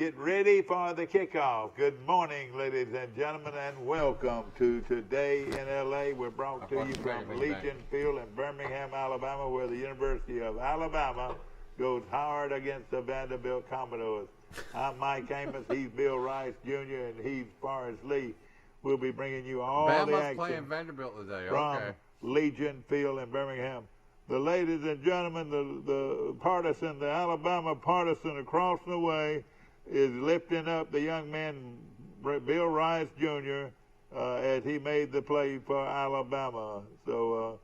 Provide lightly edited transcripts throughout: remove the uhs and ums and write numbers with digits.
get ready for the kickoff. Good morning, ladies and gentlemen, and welcome to Today in L.A. We're brought to you from Legion Field in Birmingham, Alabama, where the University of Alabama goes hard against the Vanderbilt Commodores. I'm Mike Amos. He's Bill Rice Jr., and he's Forrest Lee. We'll be bringing you all the action playing Vanderbilt today. From Legion Field in Birmingham. The ladies and gentlemen, the partisan, the Alabama partisan across the way is lifting up the young man, Bill Rice Jr., as he made the play for Alabama. So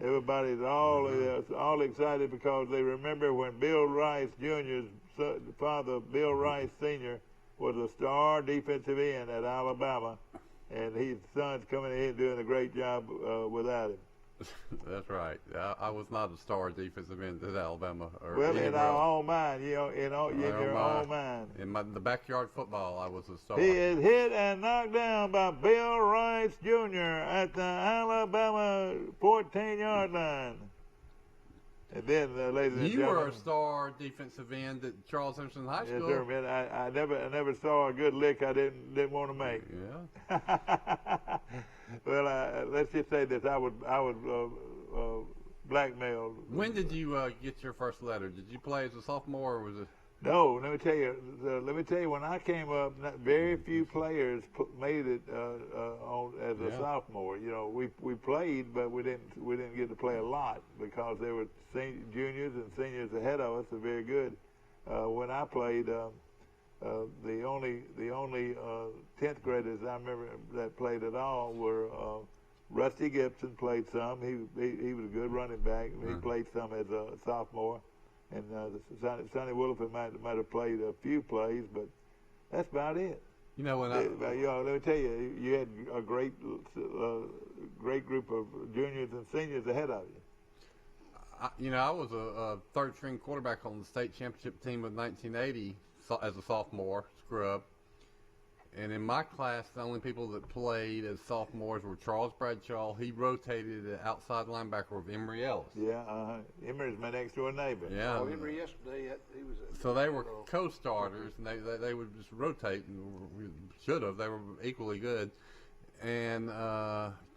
everybody's all excited because they remember when Bill Rice Jr.'s father, Bill Rice Sr., was a star defensive end at Alabama, and his son's coming in doing a great job without him. That's right. I was not a star defensive end at Alabama. Well, in our own mind, in your own mind. In the backyard football, I was a star. He is hit and knocked down by Bill Rice Jr. at the Alabama 14-yard line. And then, ladies and gentlemen, you were a star defensive end at Charles Emerson High School. Yes, sir, man. I never saw a good lick I didn't want to make. Yeah. Well, let's just say this: I was blackmailed. When did you get your first letter? Did you play as a sophomore, or was it? No, let me tell you. When I came up, very few players made it as a sophomore. You know, we played, but we didn't get to play a lot because there were juniors and seniors ahead of us. Are very good. When I played, the only 10th graders I remember that played at all were Rusty Gibson played some. He was a good running back. He played some as a sophomore. And Sonny Williford might have played a few plays, but that's about it. You know, when let me tell you, you had a great group of juniors and seniors ahead of you. I was a third-string quarterback on the state championship team of 1980 as a sophomore, scrub. And in my class, the only people that played as sophomores were Charles Bradshaw. He rotated the outside linebacker of Emory Ellis. Yeah, Emory's my next-door neighbor. Yeah. Oh, Emory yesterday, he was so they were co-starters, and they would just rotate, and should have. They were equally good. And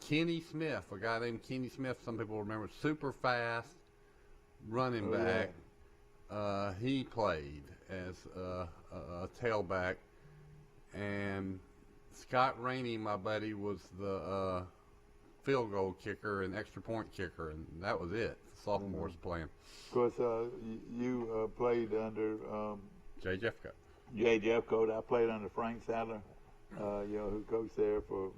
Kenny Smith, a guy named Kenny Smith, some people remember, super fast running back. Yeah. He played as a tailback. And Scott Rainey, my buddy, was the field goal kicker and extra point kicker, and that was it. Sophomores playing. Of course, you played under Jay Jeffcoat. Jay Jeffcoat. I played under Frank Sadler, who coached there for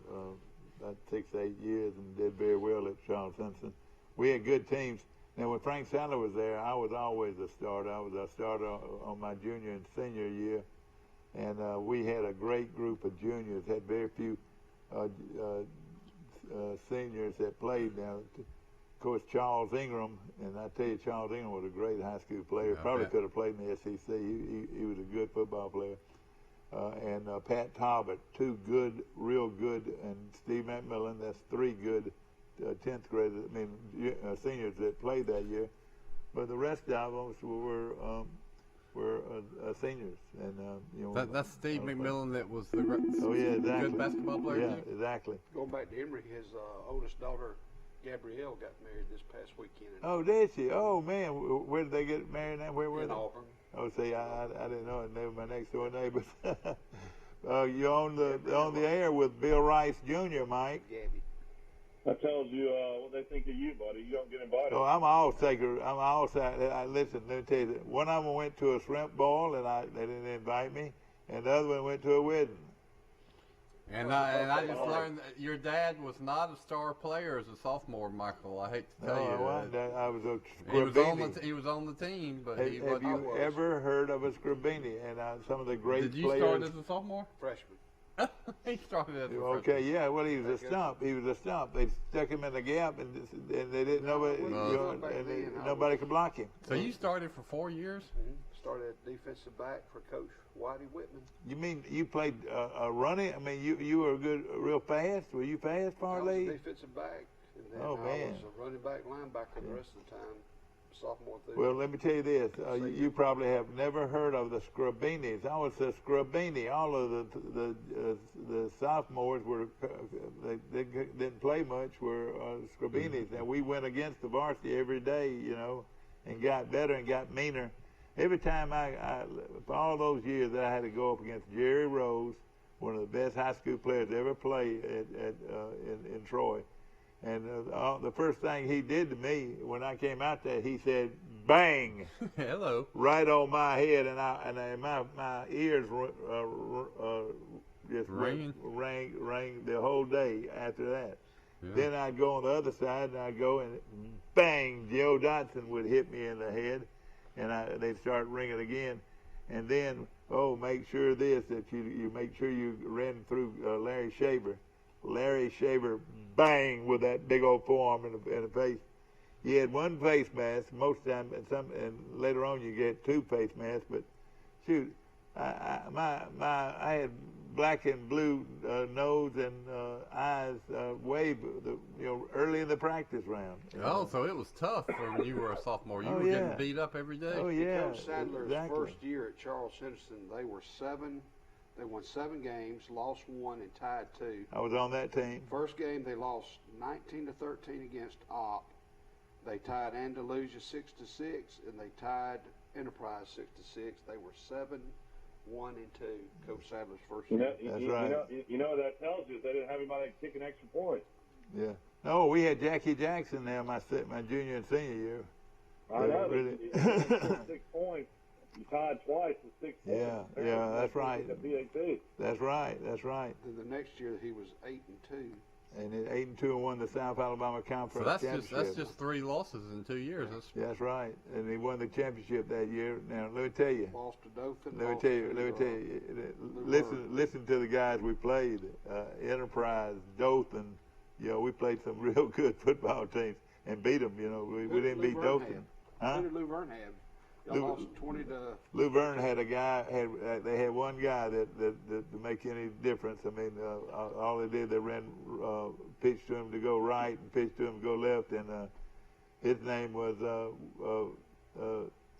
about 6-8 years and did very well at Charles Simpson. We had good teams. Now, when Frank Sadler was there, I was always a starter. I was a starter on my junior and senior year. And we had a great group of juniors, had very few seniors that played. Now, of course, Charles Ingram, and I tell you, Charles Ingram was a great high school player. Probably could have played in the SEC. He was a good football player. And Pat Talbot, two good, real good, and Steve McMillan, that's three good 10th graders, seniors that played that year. But the rest of us were seniors, and that's Steve McMillan. That was the exactly. good basketball player. Yeah, exactly. Going back to Emory, his oldest daughter, Gabrielle, got married this past weekend. Oh, did she? Oh man, where did they get married? Now, where were in they? Auburn. Oh, see, I didn't know it. They were my next door neighbors. You're on the air with Bill Rice Jr., Mike. Gabby. I told you what they think of you, buddy. You don't get invited. Oh, I'm all taker. Listen, let me tell you, one of them went to a shrimp boil, and they didn't invite me, and the other one went to a wedding. And I just learned that your dad was not a star player as a sophomore, Michael. I hate to tell you. I was a Scribini. He was on the team, but he wasn't. Have you ever heard of a Scribini? And some of the great players. Did you start as a sophomore? Freshman. He started as a freshman. Okay, yeah. Well, he was a stump. He was a stump. They stuck him in the gap, and they didn't nobody could block him. So you started for 4 years? Mm-hmm. Started at defensive back for Coach Whitey Whitman. You mean you played running? I mean, you were good, real fast. Were you fast, Parlay? I was a defensive back, and then I was a running back, linebacker the rest of the time. sophomore through. Well, let me tell you this. You probably have never heard of the Scrabinis. I was a Scrabini. All of the sophomores were they didn't play much. Were Scrabinis, and we went against the varsity every day, and got better and got meaner. Every time for all those years that I had to go up against Jerry Rose, one of the best high school players to ever play in Troy. And the first thing he did to me when I came out there, he said, "Bang!" Hello. Right on my head, and my ears just rang the whole day after that. Yeah. Then I'd go on the other side, and I'd go and bang, Joe Dotson would hit me in the head, and they'd start ringing again. And then, make sure that you make sure you ran through Larry Shaver. Larry Shaver, bang, with that big old forearm in the face. He had one face mask most of the time, and later on you get two face masks. But shoot, I had black and blue nose and eyes way early in the practice round. So it was tough when you were a sophomore. You were getting beat up every day. Oh yeah. Coach Sadler's first year at Charles Henderson, they were 7. They won 7 games, lost 1, and tied 2. I was on that team. First game they lost 19-13 against Opp. They tied Andalusia 6-6, and they tied Enterprise 6-6. They were 7-1-2. Coach Sadler's first year. That's right. You know what that tells you is they didn't have anybody kicking extra points. Yeah. No, we had Jackie Jackson there my junior and senior year. I know. Really. 6 points. You tied twice with 6 points. Yeah, that's right. That's right. Then the next year he was 8-2. And 8-2 and won the South Alabama Conference championship. That's just 3 losses in 2 years. That's right. And he won the championship that year. Now let me tell you. Lost to Dothan. Let me tell you. Listen to the guys we played. Enterprise, Dothan. We played some real good football teams and beat them. We didn't beat Dothan. Who did Lou Verne have? Lost 20 to. Lou Verne had a guy. They had one guy that to make any difference. I mean, all they did, they ran, pitched to him to go right and pitched to him to go left, and his name was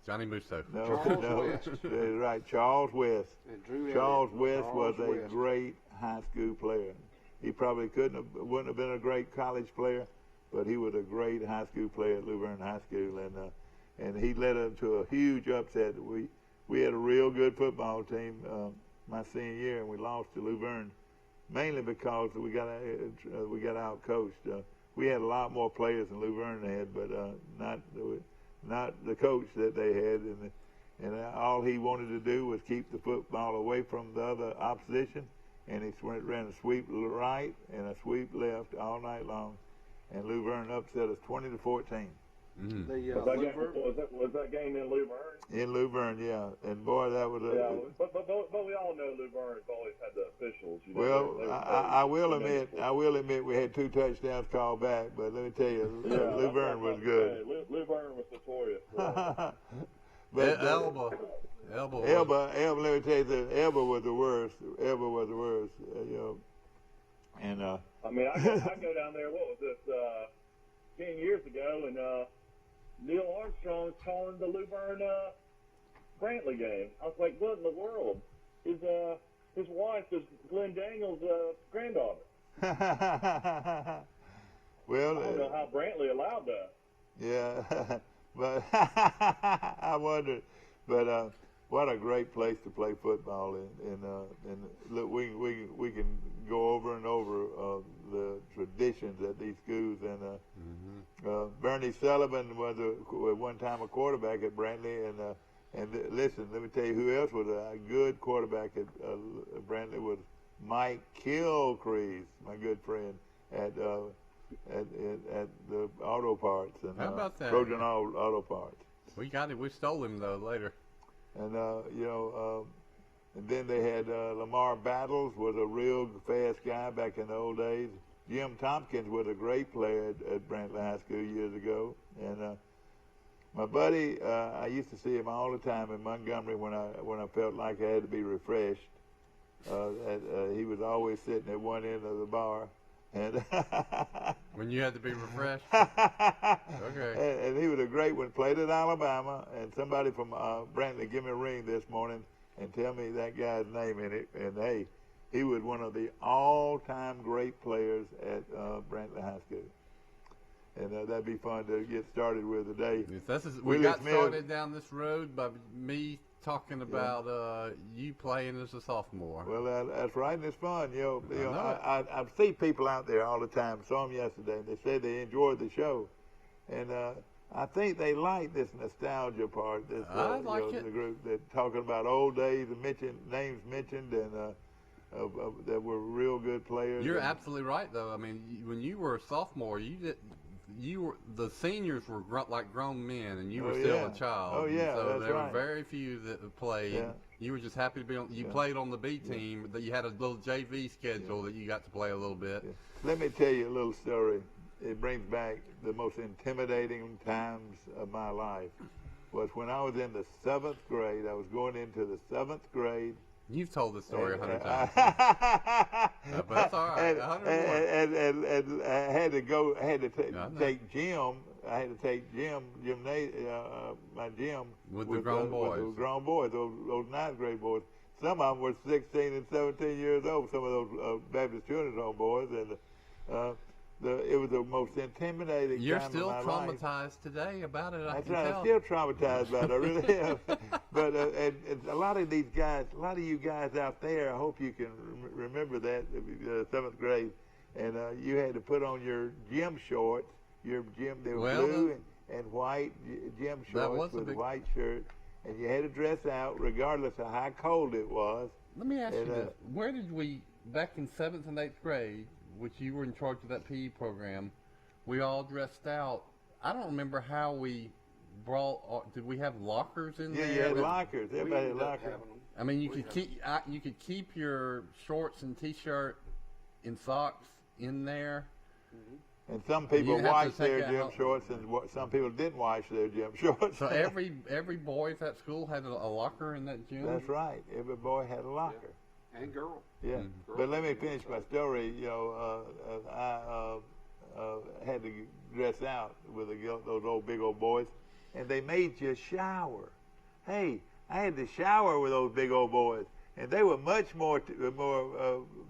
Johnny Musso. West. Right, Charles West. And Drew Charles West was a great high school player. He probably wouldn't have been a great college player, but he was a great high school player at Lou Verne High School, and he led up to a huge upset. We had a real good football team my senior year, and we lost to Lou Verne, mainly because we got out coached. We had a lot more players than Lou Verne had, but not the coach that they had, and all he wanted to do was keep the football away from the other opposition, and he ran a sweep right and a sweep left all night long, and Lou Verne upset us 20-14. Mm. Was that game in Lou Verne? In Lou Verne, yeah. And boy, that was but we all know Lou Verne's always had the officials. Well, I will admit we had 2 touchdowns called back, but let me tell you, Lou Verne was good. Lou Verne was notorious. But Elba. Let me tell you this, Elba was the worst. And I mean, I go down there. What was this? 10 years ago, and Neil Armstrong's calling the Lou Verne Brantley game. I was like, what in the world? His wife is Glenn Daniels' granddaughter. Well, I don't know how Brantley allowed that. Yeah, but I wondered. But what a great place to play football in. And look, we can go over and over the traditions at these schools. And Bernie Sullivan was one time a quarterback at Brantley. And listen, let me tell you who else was a good quarterback at Brantley was Mike Kilcrease, my good friend at the auto parts and how about that? Trojan Auto Parts. We got him. We stole him though later. And and then they had Lamar Battles was a real fast guy back in the old days. Jim Tompkins was a great player at Brantley High School years ago. And my buddy, I used to see him all the time in Montgomery when I felt like I had to be refreshed. He was always sitting at one end of the bar. And When you had to be refreshed. Okay. and he was a great one. Played at Alabama, and somebody from Brantley give me a ring this morning and tell me that guy's name in it. And hey, he was one of the all-time great players at Brantley High School. And that'd be fun to get started with today. Yes, we got started down this road by me talking about you playing as a sophomore. Well, that's right, and it's fun. I see people out there all the time. Saw them yesterday, and they said they enjoyed the show, and I think they like this nostalgia part. This, I like it. The group that talking about old days and names mentioned, and that were real good players. You're absolutely right, though. I mean, when you were a sophomore, the seniors were like grown men, and you were still a child. Oh yeah, so that's there right. were very few that played. Yeah. You were just happy to be on. You played on the B team, that you had a little JV schedule that you got to play a little bit. Yeah. Let me tell you a little story. It brings back the most intimidating times of my life. Was when I was in the 7th grade. I was going into the 7th grade. You've told this story 100 times. But that's all right. And I had to go. I had to take gym. I had to take my gym with the grown boys. With the grown boys, those 9th grade boys. Some of them were 16 and 17 years old. Some of those Baptist Children's Home boys, and it was the most intimidating You're time still of my life. traumatized today about it. That's right. I'm still traumatized about it. I really am. But and a lot of these guys, a lot of you guys out there, I hope you can remember that 7th grade, and you had to put on your gym shorts. Your gym, they were blue and white gym shorts with a white shirt, and you had to dress out regardless of how cold it was. Let me ask you this: where did we, back in 7th and 8th grade, which you were in charge of that PE program, we all dressed out? I don't remember how we brought. Did we have lockers in there? Yeah, you had lockers. Everybody had lockers. I mean, you could keep your shorts and T-shirt and socks in there. Mm-hmm. And some people washed their gym shorts, and some people didn't wash their gym shorts. So every boy at that school had a locker in that gym? That's right. Every boy had a locker. Yeah. And girl. Yeah. Mm-hmm. But let me finish my story. I had to dress out with those old big old boys, and they made you shower. Hey, I had to shower with those big old boys, and they were much more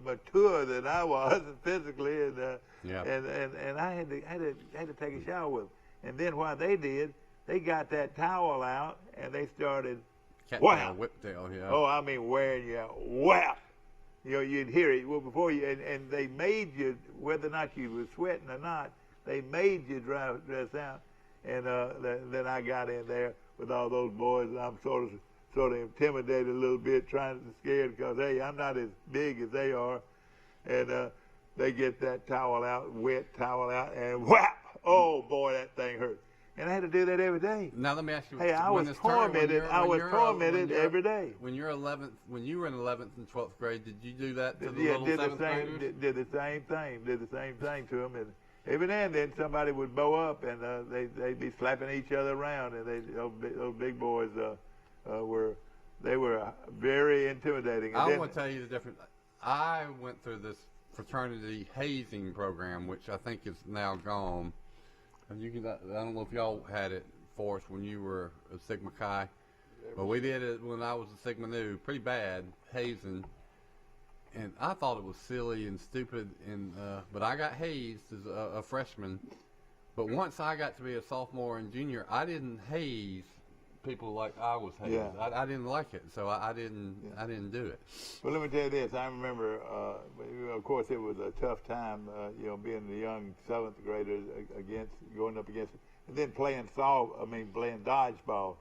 mature than I was physically, and I had to take a shower with them. And then what they did, they got that towel out and they started whiptail, yeah. Oh, I mean wearing you out. Whap! You'd hear it before you, and they made you, whether or not you were sweating or not, they made you dress out. And then I got in there with all those boys, and I'm sort of intimidated a little bit, scared because, hey, I'm not as big as they are. And they get that towel out, wet towel out, and whap! Oh, boy, that thing hurt. And I had to do that every day. Now, let me ask you. Hey, I was tormented. Every day. When you were in 11th and 12th grade, did you do that to the little 7th graders? Did the same thing to them. And every now and then somebody would bow up, and they'd be slapping each other around. And those big boys were very intimidating. I want to tell you the difference. I went through this fraternity hazing program, which I think is now gone. I don't know if y'all had it for us when you were a Sigma Chi, but we did it when I was a Sigma Nu, pretty bad, hazing. And I thought it was silly and stupid, but I got hazed as a freshman. But once I got to be a sophomore and junior, I didn't haze people like I was hazed. Yeah. I didn't like it, so I didn't do it. Well, let me tell you this. I remember, of course, it was a tough time, being the young 7th graders going up against, and then playing dodgeball.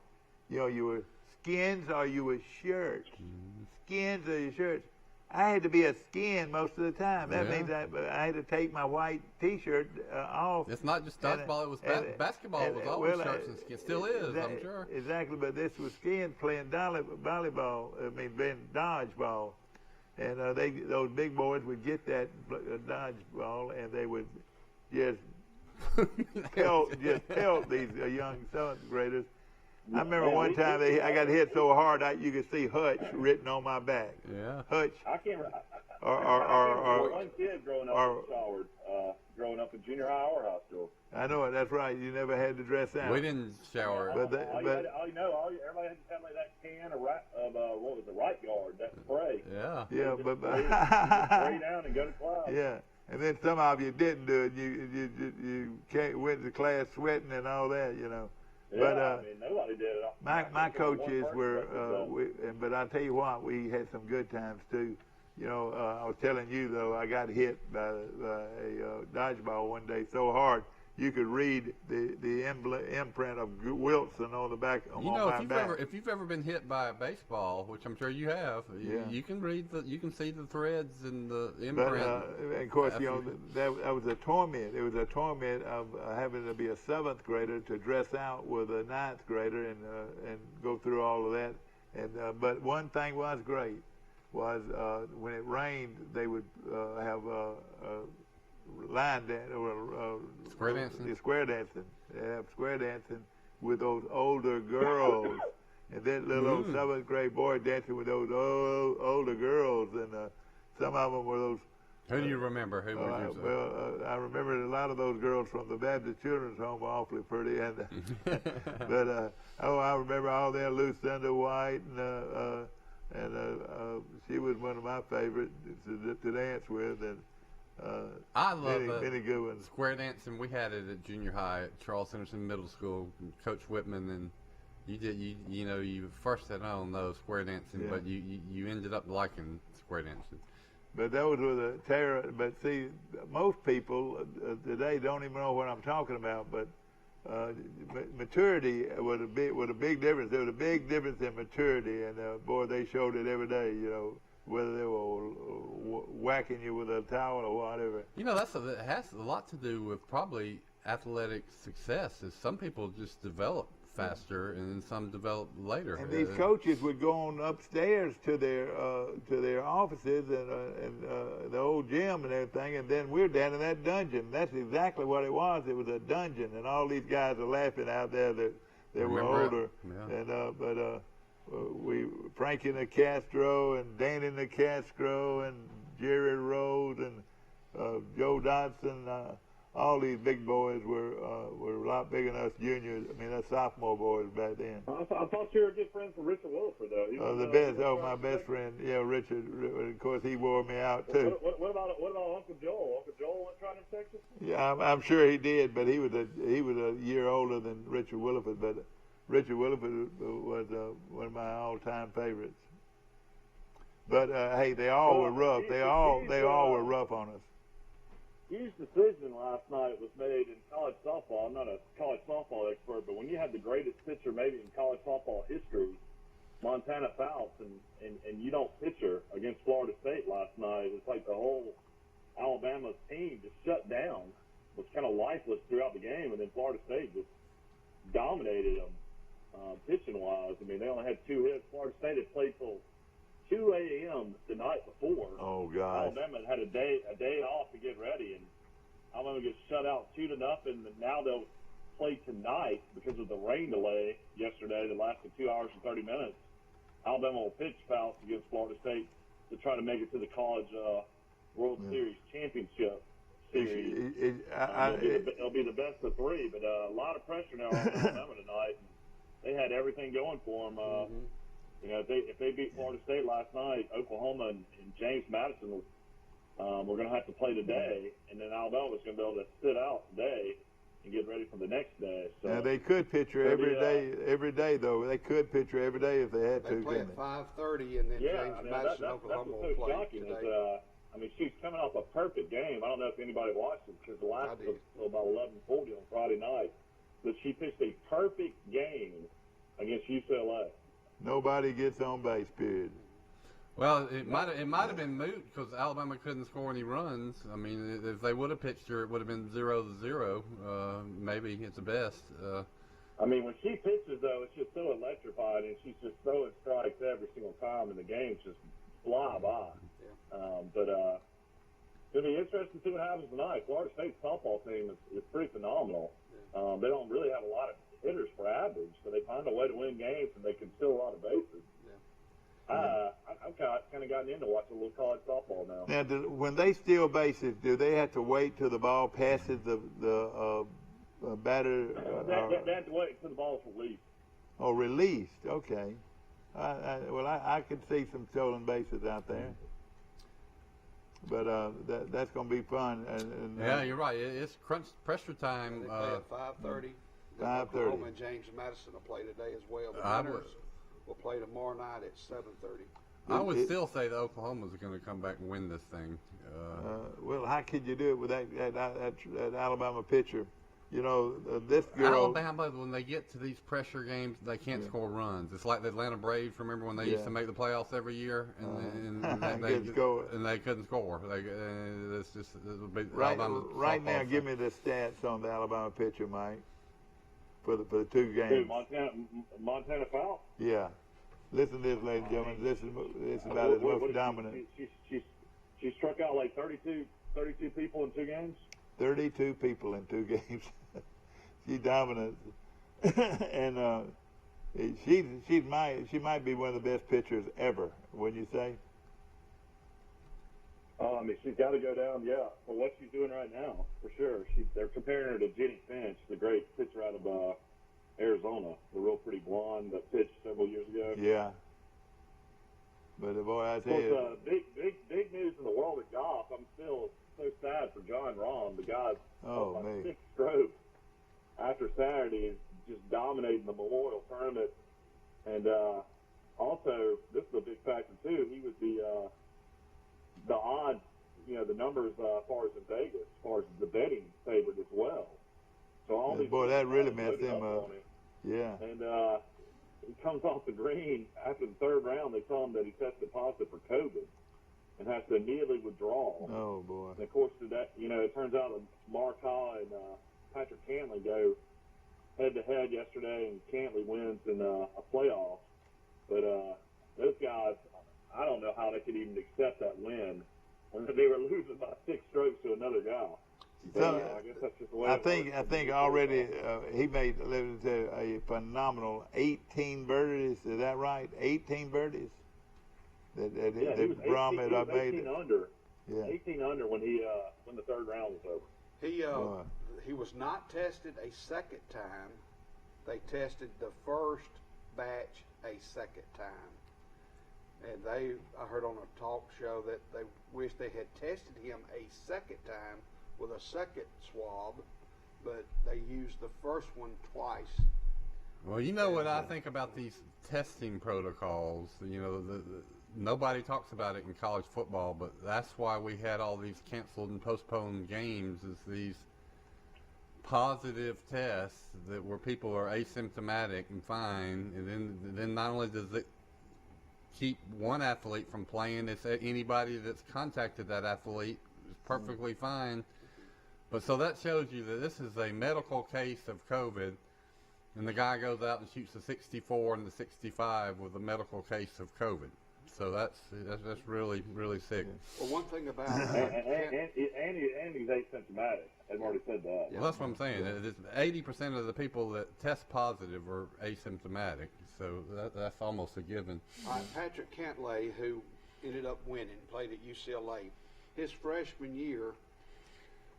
You were skins or you were shirts. Mm-hmm. Skins or your shirts. I had to be a skin most of the time. That means I had to take my white T-shirt off. It's not just dodgeball. It was basketball. Was always shirts and skins. Still is, I'm sure. Exactly, but this was skins playing volleyball. Playing dodgeball, and those big boys would get that dodgeball, and they would just pelt these young 7th graders. I remember one time I got hit so hard you could see Hutch written on my back. Yeah. Hutch. I can't one kid growing up in Shaward, growing up in junior high or high school. I know it. That's right. You never had to dress out. We didn't shower. But everybody had to have like that can of what was the right guard, that spray. Yeah. Yeah, but spray down and go to class. Yeah, and then some of you didn't do it. You went to class sweating and all that, you know. Yeah, but I mean, nobody did it. my coaches were, but I tell you what, we had some good times too. You know, I was telling you though, I got hit by a dodgeball one day so hard you could read the imprint of Wilson on the back. If you've ever been hit by a baseball, which I'm sure you have, you can you can see the threads and the imprint. But, of course, you know that was a torment. It was a torment of having to be a 7th grader to dress out with a 9th grader and go through all of that. And but one thing was great was when it rained, they would have line dance or square dancing. Square dancing. They have square dancing with those older girls, and that little old 7th grade boy dancing with those older girls, and some of them were those. Who do you remember? Who were you? Well, I remember a lot of those girls from the Baptist Children's Home were awfully pretty, and but I remember all that Luce White, and she was one of my favorites to dance with, and. I love many good ones. Square dancing. We had it at junior high at Charles Henderson Middle School. Coach Whitman, and you first had on those square dancing, but you ended up liking square dancing. But those were the terror. But see, most people today don't even know what I'm talking about. But maturity was a big difference. There was a big difference in maturity, and boy, they showed it every day. You know. Whether they were whacking you with a towel or whatever. You know, it has a lot to do with probably athletic success. Is some people just develop faster and some develop later. And these coaches would go on upstairs to their offices and the old gym and everything, and then we're down in that dungeon. That's exactly what it was. It was a dungeon, and all these guys are laughing out there that they were older. Yeah. Frankie Nicastro and Danny Nicastro and Jerry Rose and Joe Dodson, all these big boys were a lot bigger than us juniors. I mean, us sophomore boys back then. I thought you were a good friend with Richard Williford, though. My best friend, Richard. Of course, he wore me out too. What about Uncle Joel? Uncle Joel went trying to Texas? Yeah, I'm sure he did, but he was a year older than Richard Williford, but. Richard Williford was one of my all-time favorites. But hey, they all were rough. They all were rough on us. Huge decision last night was made in college softball. I'm not a college softball expert, but when you have the greatest pitcher maybe in college softball history, Montana Fouts, and you don't pitcher against Florida State last night, it's like the whole Alabama team just shut down, was kind of lifeless throughout the game, and then Florida State just dominated them. Pitching-wise, I mean, they only had 2 hits. Florida State had played till 2 a.m. the night before. Oh, God. Alabama had a day off to get ready, and Alabama gets shut out 2-0, and now they'll play tonight because of the rain delay yesterday that lasted 2 hours and 30 minutes. Alabama will pitch Fouts against Florida State to try to make it to the College World Series Championship Series. It'll be the best of 3, but a lot of pressure now on Alabama tonight. They had everything going for them. You know, if they beat Florida State last night, Oklahoma and James Madison were going to have to play today, and then Alabama was going to be able to sit out today and get ready for the next day. So now they could pitch her every day though. They could pitch her every day if they had to. They play at 5:30, and then James Madison, Oklahoma will play today. I mean, she's coming off a perfect game. I don't know if anybody watched it because the last was about 11:40 on Friday night. But she pitched a perfect game against UCLA. Nobody gets on base, period. Well, it might have been moot because Alabama couldn't score any runs. I mean, if they would have pitched her, it would have been 0-0. Maybe it's the best. I mean, when she pitches, though, it's just so electrified, and she's just throwing strikes every single time, and the games just fly by. But it'll be interesting to see what happens tonight. Florida State's softball team is pretty phenomenal. They don't really have a lot of hitters for average, so they find a way to win games, and they can steal a lot of bases. I've kind of gotten into watching a little college softball now. Now, when they steal bases, do they have to wait till the ball passes the batter? They have to wait until the ball's released. Oh, released. Okay. I could see some stolen bases out there. But that's going to be fun. And, yeah, you're right. It's crunch pressure time. They play at 5:30. 5:30. Oklahoma and James Madison will play today as well. The winners will play tomorrow night at 7:30. I would still say that Oklahoma's going to come back and win this thing. Well, how could you do it with that Alabama pitcher? You know, this girl. Alabama, when they get to these pressure games, they can't score runs. It's like the Atlanta Braves. Remember when they used to make the playoffs every year, and they couldn't score. It's just right now. Give me the stats on the Alabama pitcher, Mike, for the 2 games. Dude, Montana foul? Yeah. Listen to this, ladies and gentlemen. This is about as most dominant. She struck out like 32 people in 2 games. 32 people in 2 games. She's dominant, and she might be one of the best pitchers ever. Wouldn't you say? I mean, she's got to go down, for what she's doing right now, for sure. They're comparing her to Jenny Finch, the great pitcher out of Arizona, the real pretty blonde that pitched several years ago. Yeah. But boy, I tell you, big news in the world of golf. I'm still so sad for John Rahm. The guy's 6 strokes after Saturday is just dominating the Memorial Tournament. And also, this is a big factor too. He was the odds, the numbers as far as in Vegas, as far as the betting favorite as well. So all these that really messed him up. Yeah. And he comes off the green after the 3rd round. They tell him that he tested positive for COVID and has to immediately withdraw. Oh boy! And of course, it turns out that Mark Haw and Patrick Cantley go head-to-head yesterday, and Cantley wins in a playoff. But those guys, I don't know how they could even accept that win when they were losing by 6 strokes to another guy. So, I guess that's just the way I think already he made a phenomenal 18 birdies. Is that right? 18 birdies. That Rahm had made 18 under. Yeah. 18 under when the 3rd round was over. He was not tested a second time. They tested the first batch a second time. And I heard on a talk show that they wish they had tested him a second time with a second swab, but they used the first one twice. Well, you know what I think about these testing protocols. Nobody talks about it in college football, but that's why we had all these canceled and postponed games, is these positive tests where people are asymptomatic and fine, and then not only does it keep one athlete from playing, it's anybody that's contacted that athlete is perfectly fine. But so that shows you that this is a medical case of COVID, and the guy goes out and shoots the 64 and the 65 with a medical case of COVID. So that's really, really sick. Well, one thing about and he's asymptomatic. I've already said that. Well, that's what I'm saying. 80% of the people that test positive are asymptomatic. So that's almost a given. All right, Patrick Cantley, who ended up winning, played at UCLA. His freshman year,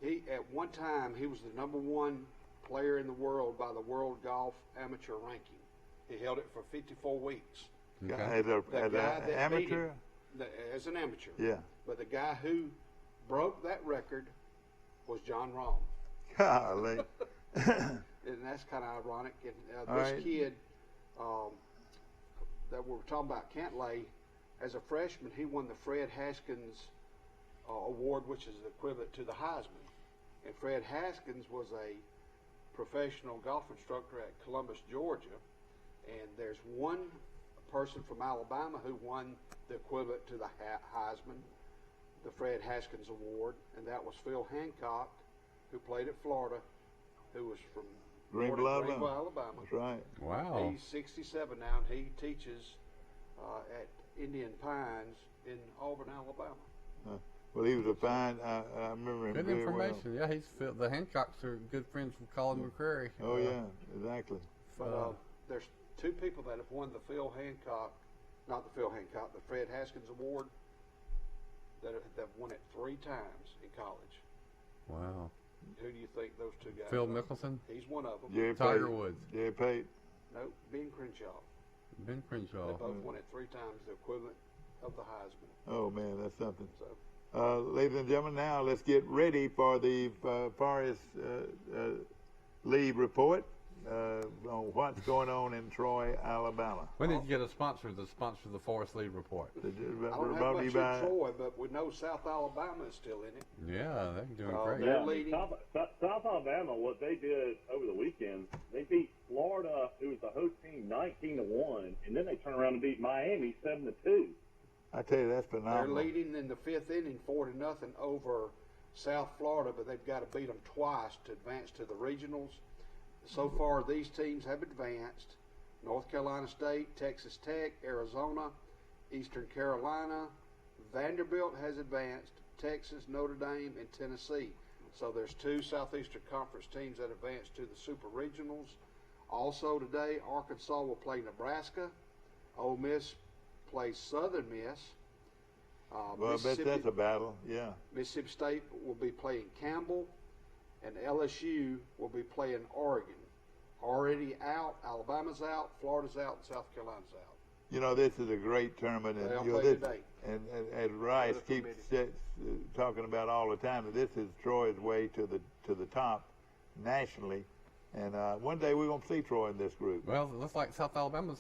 at one time he was the #1 player in the world by the World Golf Amateur Ranking. He held it for 54 weeks. Okay. As an amateur? As an amateur. Yeah. But the guy who broke that record was John Rahm. Golly. And that's kind of ironic. And this kid that we were talking about, Cantley, as a freshman, he won the Fred Haskins Award, which is the equivalent to the Heisman. And Fred Haskins was a professional golf instructor at Columbus, Georgia. And there's one person from Alabama who won the equivalent to the Heisman, the Fred Haskins Award, and that was Phil Hancock, who played at Florida, who was from Greenville, Alabama. That's right. Wow. He's 67 now, and he teaches at Indian Pines in Auburn, Alabama. Well, he was a fine. I remember him Good very information. well. Yeah, the Hancocks are good friends with Colin McCrary. Oh yeah, exactly. But there's 2 people that have won the Phil Hancock not the Phil Hancock, the Fred Haskins Award, that won it 3 times in college. Wow. Who do you think those 2 guys Phil are? Mickelson? He's one of them. Jerry Tiger Pate. Woods. Jerry Pate. No, Ben Crenshaw. Ben Crenshaw. They both won it 3 times, the equivalent of the Heisman. Oh man, that's something. So, Ladies and gentlemen, now let's get ready for the Forest League report on what's going on in Troy, Alabama. When did you get a sponsor to sponsor the Forest League report? I don't have much in Troy, but we know South Alabama is still in it. Yeah, they're doing great. They're Yeah, leading. South Alabama, what they did over the weekend, they beat Florida, who was the host team, 19-1, and then they turned around and beat Miami 7-2. I tell you, that's phenomenal. They're leading in the 5th inning 4-0 over South Florida, but they've got to beat them twice to advance to the regionals. So far, these teams have advanced. North Carolina State, Texas Tech, Arizona, Eastern Carolina, Vanderbilt has advanced, Texas, Notre Dame, and Tennessee. So there's 2 Southeastern Conference teams that advanced to the Super Regionals. Also today, Arkansas will play Nebraska. Ole Miss plays Southern Miss. Well, I bet that's a battle. Yeah. Mississippi State will be playing Campbell, and LSU will be playing Oregon. Already out, Alabama's out, Florida's out, and South Carolina's out. You know, this is a great tournament, and They'll you know, play this, today. and Rice keeps talking about all the time that this is Troy's way to the top nationally, and one day we're gonna see Troy in this group. Well, it looks like South Alabama's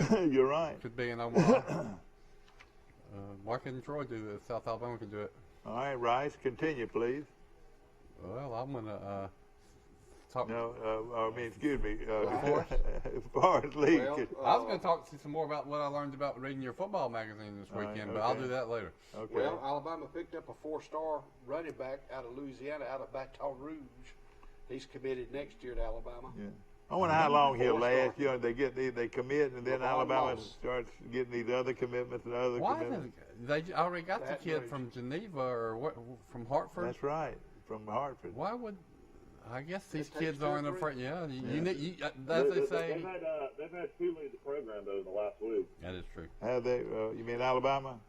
You're right. could be in Omaha. Why couldn't Troy do it? South Alabama could do it. All right, Rice, continue, please. Well, I'm gonna talk. No, excuse me. Forest League. Well, I was going to talk to you some more about what I learned about reading your football magazine this All right, weekend, but I'll okay. do that later. Okay. Well, Alabama picked up a 4-star running back out of Louisiana, out of Baton Rouge. He's committed next year to Alabama. Yeah. I wonder how long he'll 4-star. last. You know, they commit, and then Lavon Alabama Moss. starts getting these other commitments and other Why commitments. they already got the Baton kid Rouge. from Geneva or what, from Hartford? That's right, from Hartford. Why would I guess these takes kids 2 or aren't 3. afraid? Yeah, Yeah. as they say. They've had 2 lead the program though in the last week. That is true. Have they? You mean Alabama?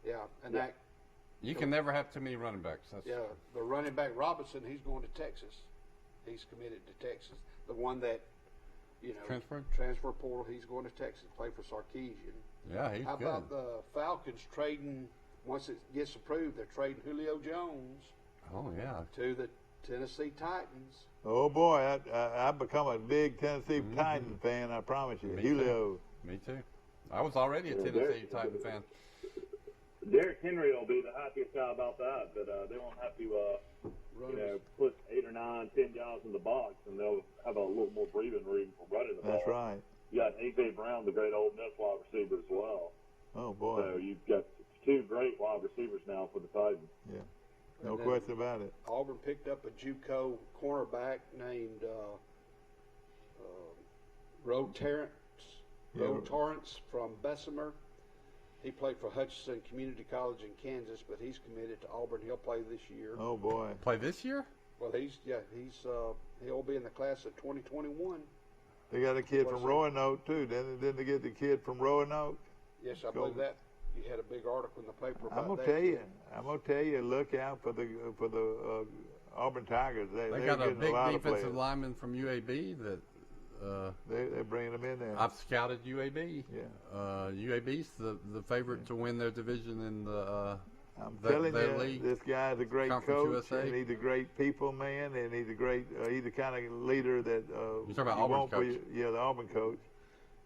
Yeah, and that You can never have too many running backs. That's the running back Robinson, he's going to Texas. He's committed to Texas. The one that Transferred? transfer portal, he's going to Texas, play for Sarkeesian. Yeah, he's How good. about the Falcons trading? Once it gets approved, they're trading Julio Jones Oh yeah. to the Tennessee Titans. Oh boy, I've become a big Tennessee Titan fan. I promise you, Me Julio. Me too. I was already a Tennessee Titan fan. Derrick Henry will be the happiest guy about that, but they won't have to put 8 or 9, 10 guys in the box, and they'll have a little more breathing room for running the ball. That's right. You got A.J. Brown, the great Ole Miss wide receiver as well. Oh boy. So you've got 2 great wide receivers now for the Titans. Yeah. No And then question about it. Auburn picked up a JUCO cornerback named Roe Torrance from Bessemer. He played for Hutchinson Community College in Kansas, but he's committed to Auburn. He'll play this year. Oh boy. Play this year? Well, he'll be in the class of 2021. They got a kid from Roanoke too. Didn't they get the kid from Roanoke? Yes, I believe that. You had a big article in the paper about I'm gonna that. I'm gonna tell you. Look out for the Auburn Tigers. They They're got a getting big lot of defensive players. lineman from UAB that They're bringing them in there. I've scouted UAB. Yeah. UAB's the favorite to win their division in the I'm their telling you, league. this guy's a great Conference coach, USA. and he's a great people man, and he's a great, he's the kind of leader that You're talking about you Auburn's want for coach. the Auburn coach.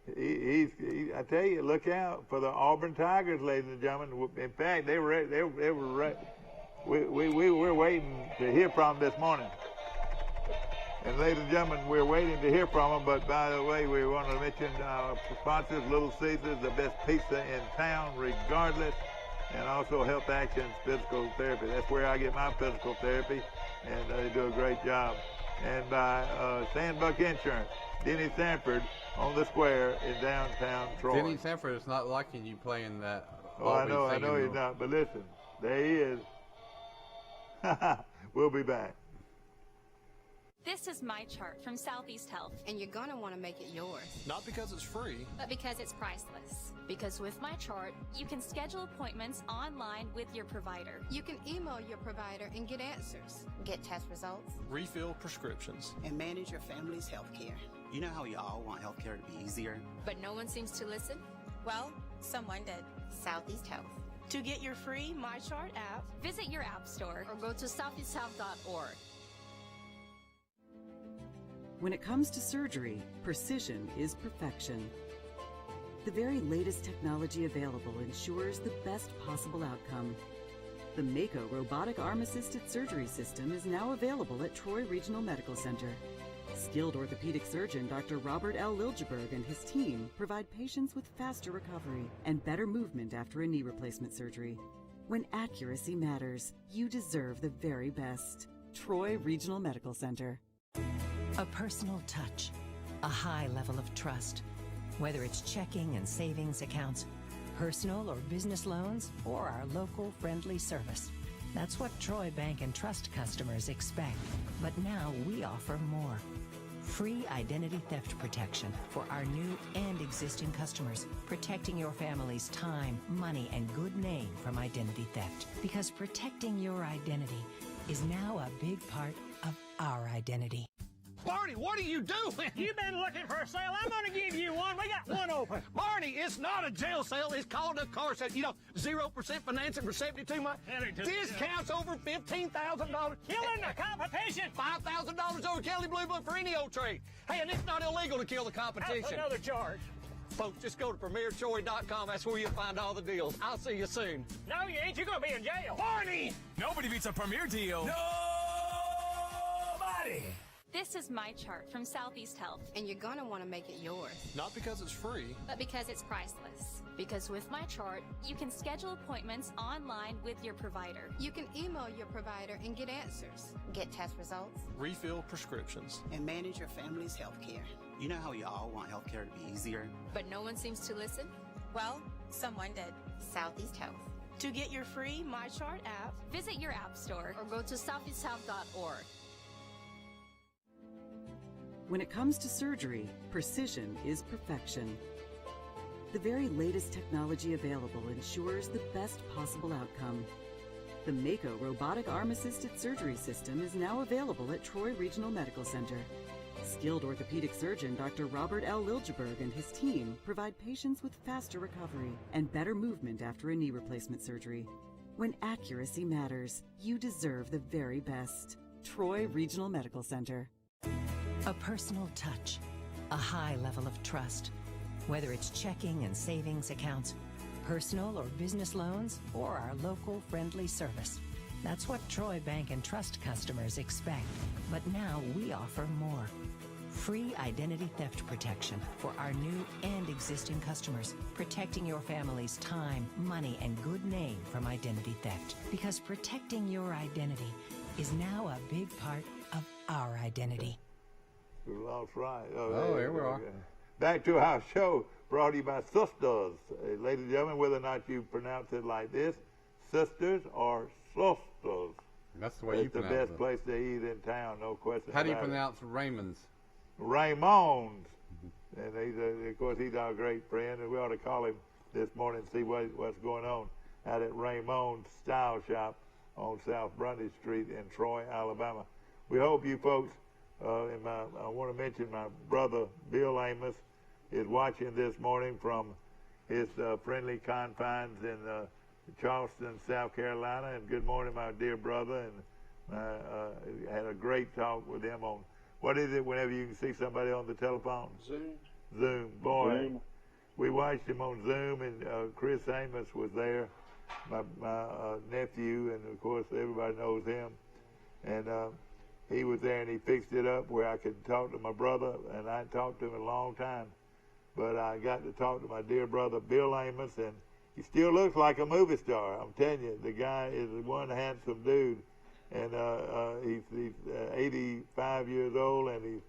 I tell you, look out for the Auburn Tigers, ladies and gentlemen. In fact, they were we were waiting to hear from them this morning. And ladies and gentlemen, we're waiting to hear from them. But by the way, we want to mention our sponsors, Little Caesars, the best pizza in town, regardless, and also Health Actions Physical Therapy. That's where I get my physical therapy, and they do a great job. And by Sandbuck Insurance, Denny Sanford on the square in downtown Troy. Denny Sanford is not liking you playing that. Oh, I know he's not. But listen, there he is. We'll be back. This is my chart from Southeast Health. And you're going to want to make it yours. Not because it's free, But because it's priceless. Because with my chart, you can schedule appointments online with your provider. You can email your provider and get answers. Get test results. refill prescriptions. And manage your family's health care. You know how we all want healthcare to be easier? But no one seems to listen? Well, someone did. Southeast Health. To get your free My Chart app, Visit your app store Or go to southeasthealth.org. When it comes to surgery, precision is perfection. The very latest technology available ensures the best possible outcome. The Mako robotic arm-assisted surgery system is now available at Troy Regional Medical Center. Skilled orthopedic surgeon Dr. Robert L. Liljeberg and his team provide patients with faster recovery and better movement after a knee replacement surgery. When accuracy matters, you deserve the very best. Troy Regional Medical Center. A personal touch, a high level of trust. Whether it's checking and savings accounts, personal or business loans, or our local friendly service. That's what Troy Bank and Trust customers expect. But now we offer more. Free identity theft protection for our new and existing customers, protecting your family's time, money, and good name from identity theft. Because protecting your identity is now a big part of our identity. Barney, what are you doing? You've been looking for a sale. I'm going to give you one. We got one open. Barney, it's not a jail sale. It's called a car sale. You know, 0% financing for 72 months. Discounts over $15,000. Killing the competition. $5,000 over Kelly Blue Book for any old trade. Hey, and it's not illegal to kill the competition. That's another charge. Folks, just go to PremierTroy.com. That's where you'll find all the deals. I'll see you soon. No, you ain't. You're going to be in jail. Barney! Nobody beats a Premier deal. Nobody! This is my chart from Southeast Health. And you're going to want to make it yours. Not because it's free, But because it's priceless. Because with my chart, you can schedule appointments online with your provider. You can email your provider and get answers. Get test results. refill prescriptions. And manage your family's health care. You know how we all want healthcare to be easier? But no one seems to listen? Well, someone did. Southeast Health. To get your free My Chart app, Visit your app store Or go to southeasthealth.org. When it comes to surgery, precision is perfection. The very latest technology available ensures the best possible outcome. The Mako robotic arm-assisted surgery system is now available at Troy Regional Medical Center. Skilled orthopedic surgeon Dr. Robert L. Liljeberg and his team provide patients with faster recovery and better movement after a knee replacement surgery. When accuracy matters, you deserve the very best. Troy Regional Medical Center. A personal touch, a high level of trust. Whether it's checking and savings accounts, personal or business loans, or our local friendly service. That's what Troy Bank and Trust customers expect. But now we offer more. Free identity theft protection for our new and existing customers, protecting your family's time, money, and good name from identity theft. Because protecting your identity is now a big part of our identity. We lost right. Oh, here we are. Back to our show, brought to you by Sisters. Ladies and gentlemen, whether or not you pronounce it like this, Sisters or Sisters. That's the way you pronounce it. It's the best place to eat in town, no question. How do you pronounce Raymond's? Raymond's. And of course, he's our great friend, and we ought to call him this morning and see what's going on out at Raymond's Style Shop on South Grundy Street in Troy, Alabama. We hope you folks, I want to mention my brother Bill Amos is watching this morning from his friendly confines in Charleston, South Carolina. And good morning, my dear brother. And had a great talk with him on, what is it whenever you can see somebody on the telephone? Zoom. Boy, Zoom. We watched him on Zoom, and Chris Amos was there, my nephew, and of course everybody knows him. And he was there, and he fixed it up where I could talk to my brother, and I hadn't talked to him in a long time. But I got to talk to my dear brother, Bill Amos, and he still looks like a movie star. I'm telling you, the guy is one handsome dude. And he's 85 years old, and he's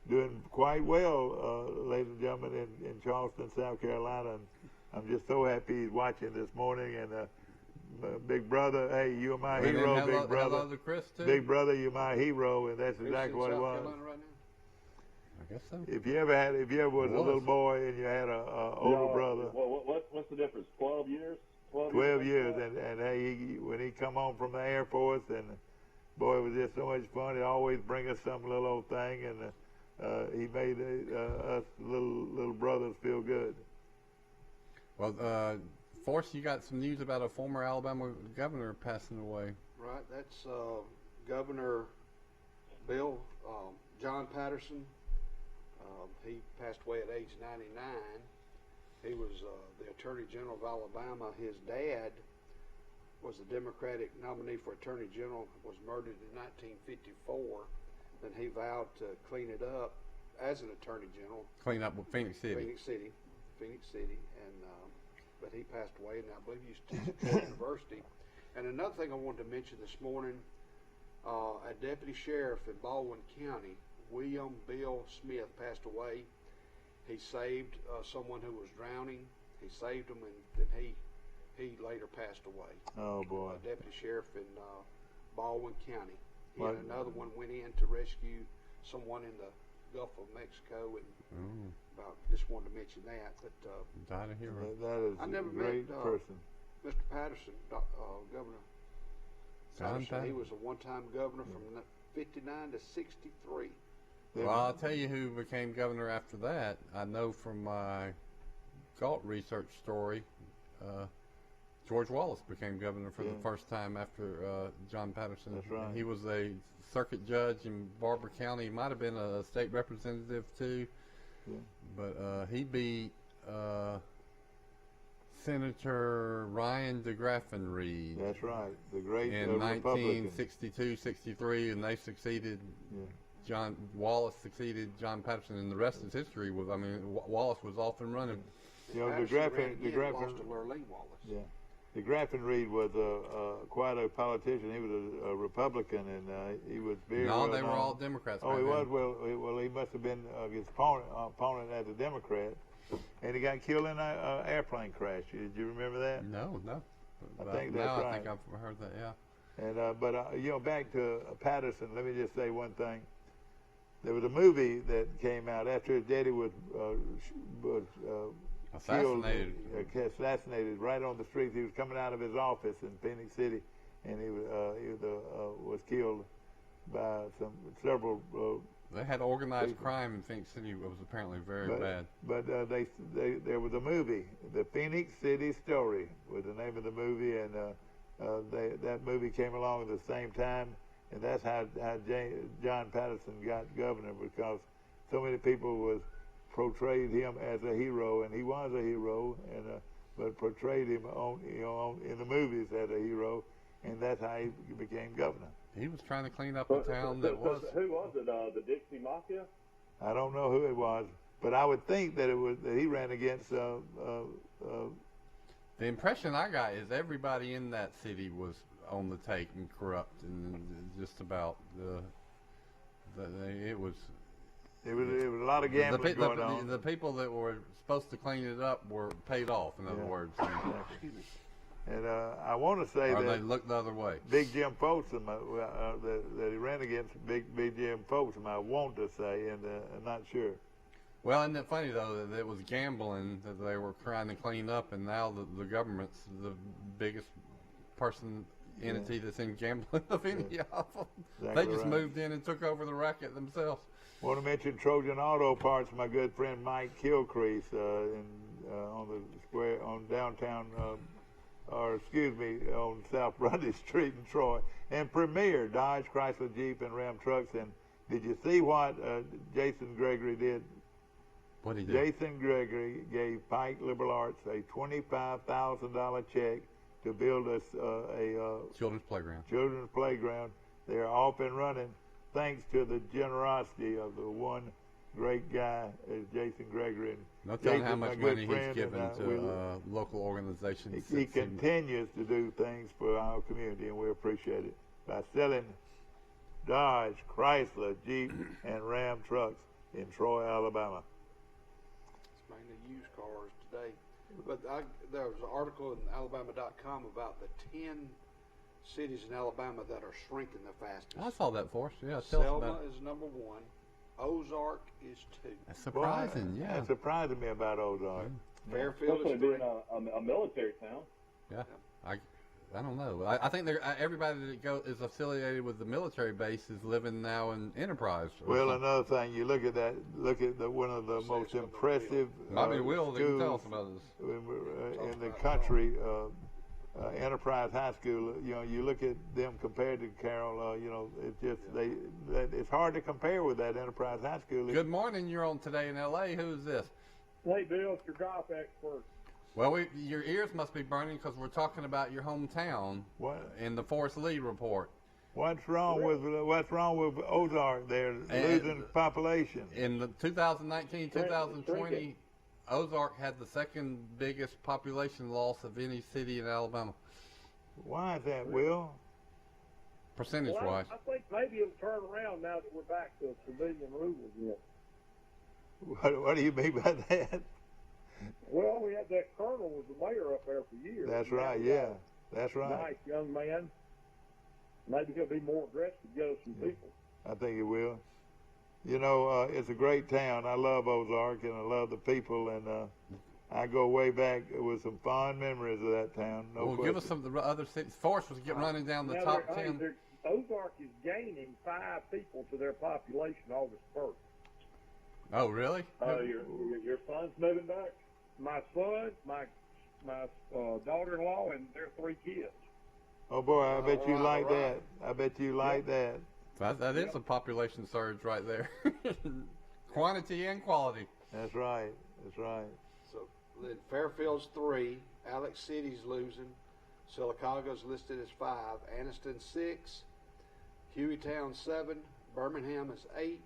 doing quite well, ladies and gentlemen, in Charleston, South Carolina. And I'm just so happy he's watching this morning. And Big brother, hey, you're my And then hero, hello, big brother. hello to Chris, too. Big brother, you're my hero, and that's He's exactly in what it South was. Carolina right now? I guess so. If you ever was a little boy and you had a older brother, What's the difference? 12 years? 12 years, and hey, when he come home from the Air Force, and boy, it was just so much fun. He'd always bring us some little old thing, and he made us little brothers feel good. Well, Forrest, you got some news about a former Alabama governor passing away. Right, that's Governor Bill John Patterson. He passed away at age 99. He was the Attorney General of Alabama. His dad was the Democratic nominee for Attorney General, was murdered in 1954. Then he vowed to clean it up as an Attorney General. Clean up with Phoenix City. Phoenix City, and but he passed away, and I believe he used to teach at Troy University. And another thing I wanted to mention this morning, a deputy sheriff in Baldwin County, William Bill Smith, passed away. He saved someone who was drowning. He saved him, and then he later passed away. Oh boy! A deputy sheriff in Baldwin County. He and another one went in to rescue someone in the Gulf of Mexico, and just wanted to mention that. But died a hero. That is I never a great met person. Mr. Patterson, Governor Patterson. He was a one-time governor from 59 to 63. Well, I'll tell you who became governor after that. I know from my Galt research story, George Wallace became governor for the first time after John Patterson. That's right. He was a circuit judge in Barber County. He might have been a state representative too, but he beat Senator Ryan DeGraffenreid. Reed. That's right, the great in 1962-63, and they succeeded. John Wallace succeeded John Patterson, and the rest is history. Was Wallace was off and running. You know, DeGraffenreid was quite a politician. He was a Republican, and he was very. No, they were all Democrats. Oh, he was. Well, he must have been his opponent as a Democrat, and he got killed in an airplane crash. Did you remember that? No. I think that's right. I think I've heard that. Yeah. And but you know, back to Patterson. Let me just say one thing. There was a movie that came out after his daddy was assassinated right on the streets. He was coming out of his office in Phoenix City, and he was killed by several. They had organized crime in Phoenix City. It was apparently very bad. But there was a movie, The Phoenix City Story, was the name of the movie, and that movie came along at the same time. And that's how John Patterson got governor, because so many people portrayed him as a hero, and he was a hero, and but portrayed him in the movies as a hero, and that's how he became governor. He was trying to clean up a town that was. Who was it? The Dixie Mafia? I don't know who it was, but I would think that that he ran against. The impression I got is everybody in that city was on the take and corrupt, and just about it was a lot of gambling going on. The people that were supposed to clean it up were paid off. In other words, excuse me. And I want to say that they looked the other way. Big Jim Folsom that he ran against, Big Jim Folsom. I want to say, and I'm not sure. Well, isn't it funny though that it was gambling that they were trying to clean up, and now the government's the biggest entity that's in gambling of any of them. They just moved in and took over the racket themselves. I want to mention Trojan Auto Parts. My good friend Mike Kilcrease on the square on downtown, on South Grundy Street in Troy, and Premier Dodge, Chrysler, Jeep, and Ram trucks. And did you see what Jason Gregory did? What did he do? Jason Gregory gave Pike Liberal Arts a $25,000 check to build us a children's playground. They are off and running thanks to the generosity of the one great guy, Jason Gregory. Not telling how much money he's given to local organizations. He continues to do things for our community, and we appreciate it, by selling Dodge, Chrysler, Jeep, and Ram trucks in Troy, Alabama. It's mainly used cars today. But there was an article in Alabama.com about the 10 cities in Alabama that are shrinking the fastest. I saw that, Forrest. Yeah, tell us Selma about it. is number 1. Ozark is 2. That's surprising, yeah. That's surprising me about Ozark. Fairfield Especially is 3. being a military town. Yeah. I don't know. I think everybody that is affiliated with the military base is living now in Enterprise. Well, another thing, you look at that. Look at one of the most impressive Bobby Will, they can tell us schools about this. in the country. Enterprise High School. You know, you look at them compared to Carroll. You know, it's just it's hard to compare with that Enterprise High School. Good morning. You're on Today in L.A. Who's this? Hey, Bill, it's your golf expert. Well, your ears must be burning because we're talking about your hometown in the Forrest Lee report. What's wrong with Ozark? They're losing population. In the 2019-2020, Ozark had the second biggest population loss of any city in Alabama. Why is that, Will? Percentage-wise. Well, I think maybe it'll turn around now that we're back to civilian rule again. What do you mean by that? Well, we had that colonel was the mayor up there for years. That's right, yeah. That's right. Nice young man. Maybe he'll be more aggressive to get us some people. I think he will. You know, it's a great town. I love Ozark, and I love the people, and I go way back with some fond memories of that town. No question. Give us some of the other cities. Forrest was running down the top 10. Ozark is gaining 5 people to their population August 1st. Oh, really? Your son's moving back. My son, my daughter-in-law, and their 3 kids. Oh boy, I bet you like that. I bet you like that. That is a population surge right there. Quantity and quality. That's right. That's right. So then Fairfield's 3. Alex City's losing. Silicago's listed as 5. Anniston 6. Hueytown 7. Birmingham is 8.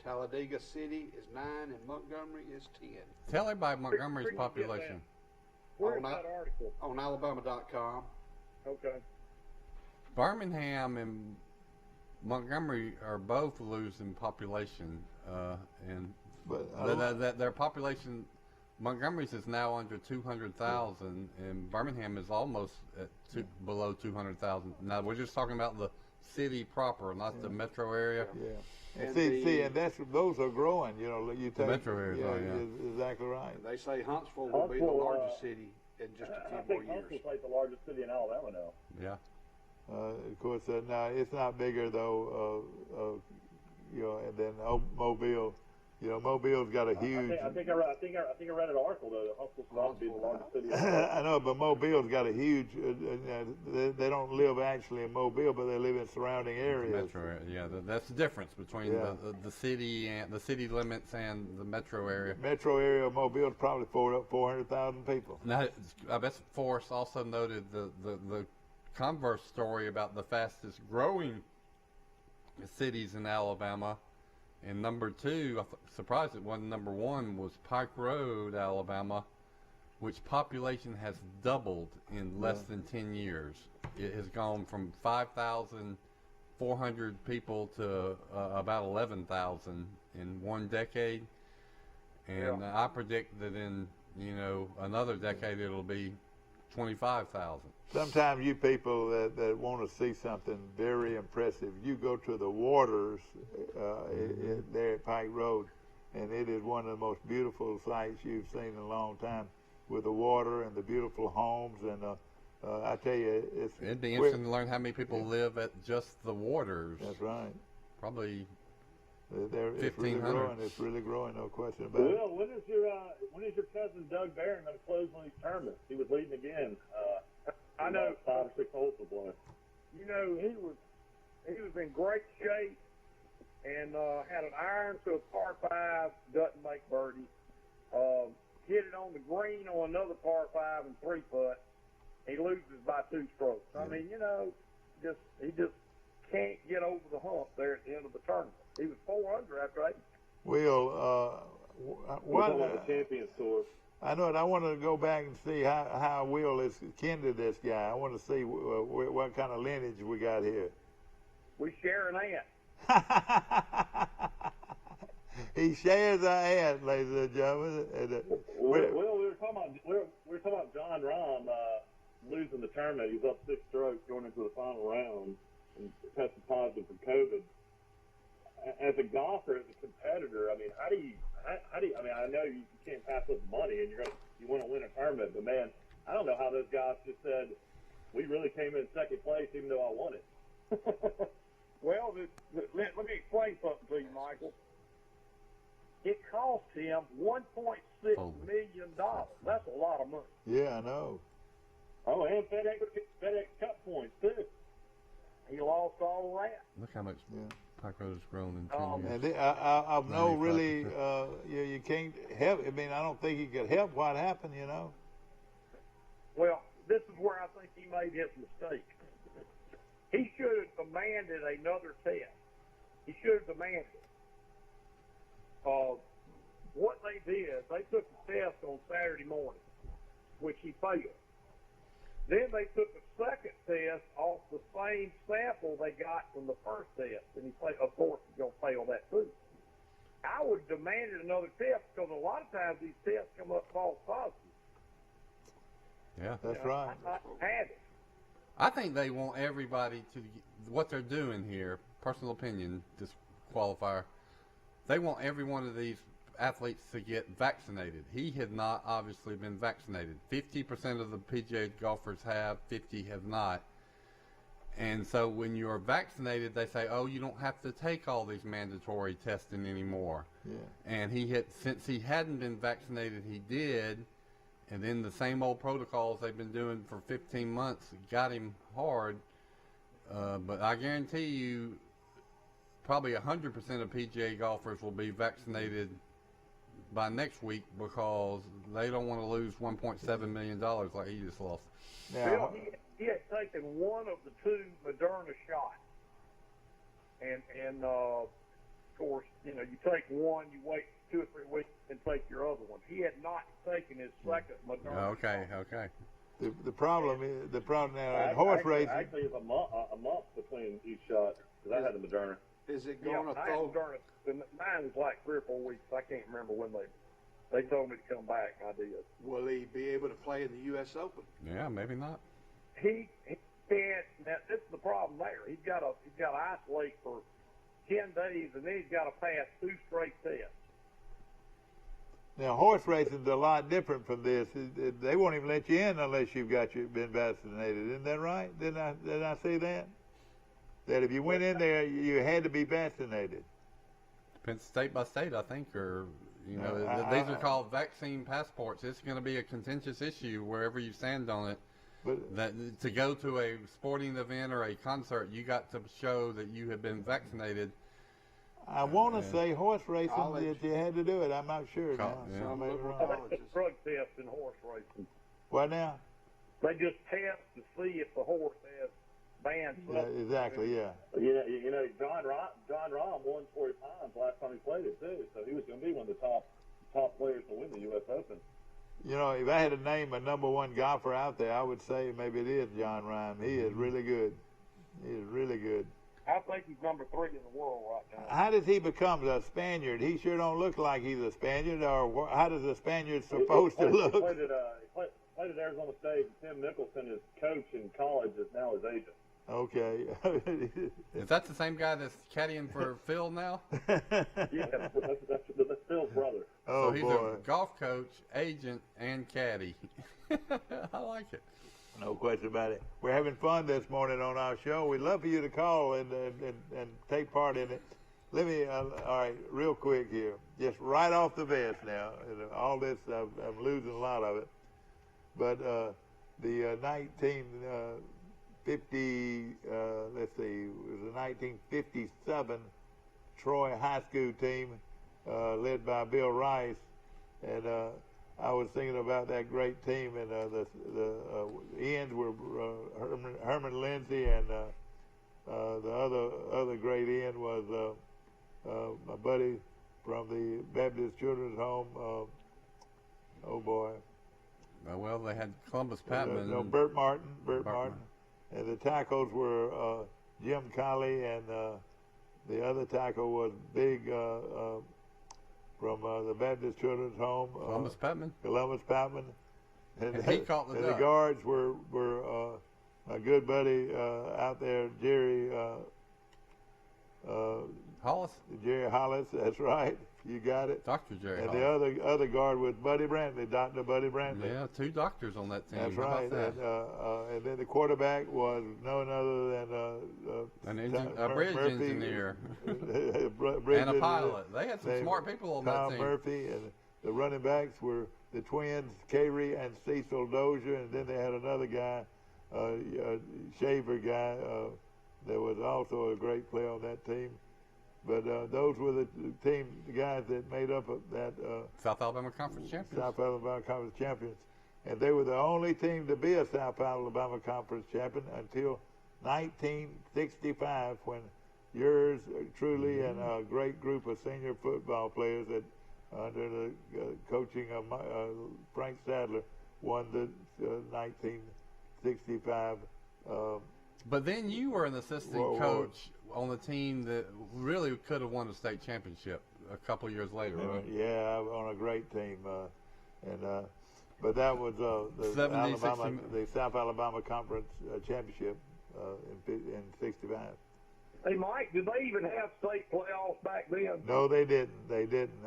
Talladega City is 9, and Montgomery is 10. Tell everybody Montgomery's population. Where's that article? On Alabama.com. Okay. Birmingham and Montgomery are both losing population, and their population, Montgomery's is now under 200,000, and Birmingham is almost at below 200,000. Now we're just talking about the city proper, not the metro area. Yeah. And and those are growing. You know, you take the metro areas. Exactly right. And they say Huntsville will be the largest city in just a few more years. Huntsville's like the largest city in Alabama now. Yeah. Of course, no, it's not bigger though. You know, and then Mobile. You know, Mobile's got a huge. I think I read an article though that Huntsville's about to be the largest city. I know, but Mobile's got a huge. They don't live actually in Mobile, but they live in surrounding areas. Metro area, yeah. That's the difference between the city and the city limits and the metro area. Metro area of Mobile is probably 400,000 people. Now, I bet Forrest also noted the converse story about the fastest growing cities in Alabama. And number 2, I'm surprised it wasn't number 1, was Pike Road, Alabama, which population has doubled in less than 10 years. It has gone from 5,400 people to about 11,000 in 1 decade. And I predict that in another decade it'll be 25,000. Sometimes you people that want to see something very impressive, you go to the waters there at Pike Road, and it is one of the most beautiful sights you've seen in a long time, with the water and the beautiful homes. And I tell you, it'd be interesting to learn how many people live at just the waters. That's right. Probably. It's really growing, no question about it. Well, when is your cousin Doug Barron going to close on his tournament? He was leading again. I know 5 or 6 holes to play. You know, he was in great shape and had an iron to a par 5, doesn't make birdie. Hit it on the green on another par 5 and 3-putt. He loses by 2 strokes. I mean, you know, he just can't get over the hump there at the end of the tournament. He was 4 under after 8. Will, what the Champions Tour? I know it. I want to go back and see how Will is kin to this guy. I want to see what kind of lineage we got here. We share an aunt. He shares our ass, ladies and gentlemen. And, we were talking about John Rahm losing the tournament. He was up 6 strokes going into the final round and tested positive for COVID. As a golfer, as a competitor, I mean, how do you? I mean, I know you can't pass up money, and you want to win a tournament, but man, I don't know how those guys just said we really came in second place even though I won it. Well, let me explain something to you, Michael. It cost him $1.6 million. That's a lot of money. Yeah, I know. Oh, and FedEx Cup points too. He lost all of that. Look how much Paco's grown in 10 years. And I know really, you can't help. I mean, I don't think he could help what happened. You know. Well, this is where I think he made his mistake. He should have demanded another test. He should have demanded. What they did, they took the test on Saturday morning, which he failed. Then they took the second test off the same sample they got from the first test, and of course, he's going to fail that too. I would have demanded another test because a lot of times these tests come up false positives. Yeah, that's right. I think they want everybody to, what they're doing here, personal opinion, disqualifier, they want every one of these athletes to get vaccinated. He had not obviously been vaccinated. 50% of the PGA golfers have, 50 have not. And so when you're vaccinated, they say, oh, you don't have to take all these mandatory testing anymore. Yeah. And since he hadn't been vaccinated, he did. And then the same old protocols they've been doing for 15 months got him hard. But I guarantee you, probably 100% of PGA golfers will be vaccinated by next week because they don't want to lose $1.7 million like he just lost. Bill, he had taken one of the 2 Moderna shots. And of course, you take one, you wait 2 or 3 weeks and take your other one. He had not taken his second Moderna. Okay. The problem now in horse racing. Actually, it's a month between each shot because I had the Moderna. Is it going to throw? Mine was like 3 or 4 weeks. I can't remember when they told me to come back. I did. Will he be able to play in the U.S. Open? Yeah, maybe not. He can't. Now, this is the problem there. He's got to isolate for 10 days, and then he's got to pass 2 straight tests. Now, horse racing's a lot different from this. They won't even let you in unless you've been vaccinated. Isn't that right? Did I say that? That if you went in there, you had to be vaccinated. Depends state by state, I think, or these are called vaccine passports. It's going to be a contentious issue wherever you stand on it. But that to go to a sporting event or a concert, you got to show that you have been vaccinated. I want to say horse racing that you had to do it. I'm not sure now. Drug test in horse racing. What now? They just test to see if the horse has banned. Yeah, exactly. Yeah. John Rahm won 40 pounds last time he played it too, so he was going to be one of the top players to win the U.S. Open. If I had to name a number 1 golfer out there, I would say maybe it is John Rahm. He is really good. He is really good. I think he's number 3 in the world right now. How does he become a Spaniard? He sure don't look like he's a Spaniard. Or how does a Spaniard supposed to look? He played at Arizona State. Tim Mickelson, his coach in college, is now his agent. Okay. Is that the same guy that's caddying for Phil now? Yeah, that's Phil's brother. Oh, so he's boy. a golf coach, agent, and caddy. I like it. No question about it. We're having fun this morning on our show. We'd love for you to call and take part in it. Let me, all right, real quick here. Just right off the vest now. All this, I'm losing a lot of it. But the 1950, let's see, it was the 1957 Troy High School team led by Bill Rice. And I was thinking about that great team, and the ends were Herman Lindsay, and the other great end was my buddy from the Baptist Children's Home. Oh boy! Well, they had Columbus Patman. No, Burt Martin. And the tackles were Jim Colley, and the other tackle was big from the Baptist Children's Home. Columbus Patman. And he caught the and duck. the guards were my good buddy out there, Jerry Hollis. Jerry Hollis, that's right. You got it. Dr. Jerry and Hollis. the other guard was Buddy Brantley, Dr. Buddy Brantley. Yeah, 2 doctors on that team. That's How right. about that? And then the quarterback was none other than a bridge engineer bridge and a pilot. They had some smart people on that team. Tom Murphy, and the running backs were the twins, Kerry and Cecil Dozier, and then they had another guy, Shaver guy, that was also a great player on that team. But those were the guys that made up that South Alabama Conference champions. South Alabama Conference champions, and they were the only team to be a South Alabama Conference champion until 1965, when yours truly and a great group of senior football players that under the coaching of Frank Sadler won the 1965. But then you were an assistant coach on the team that really could have won the state championship a couple years later, right? Yeah, on a great team, but that was the South Alabama Conference championship in '65. Hey, Mike, did they even have state playoffs back then? No, they didn't. They didn't.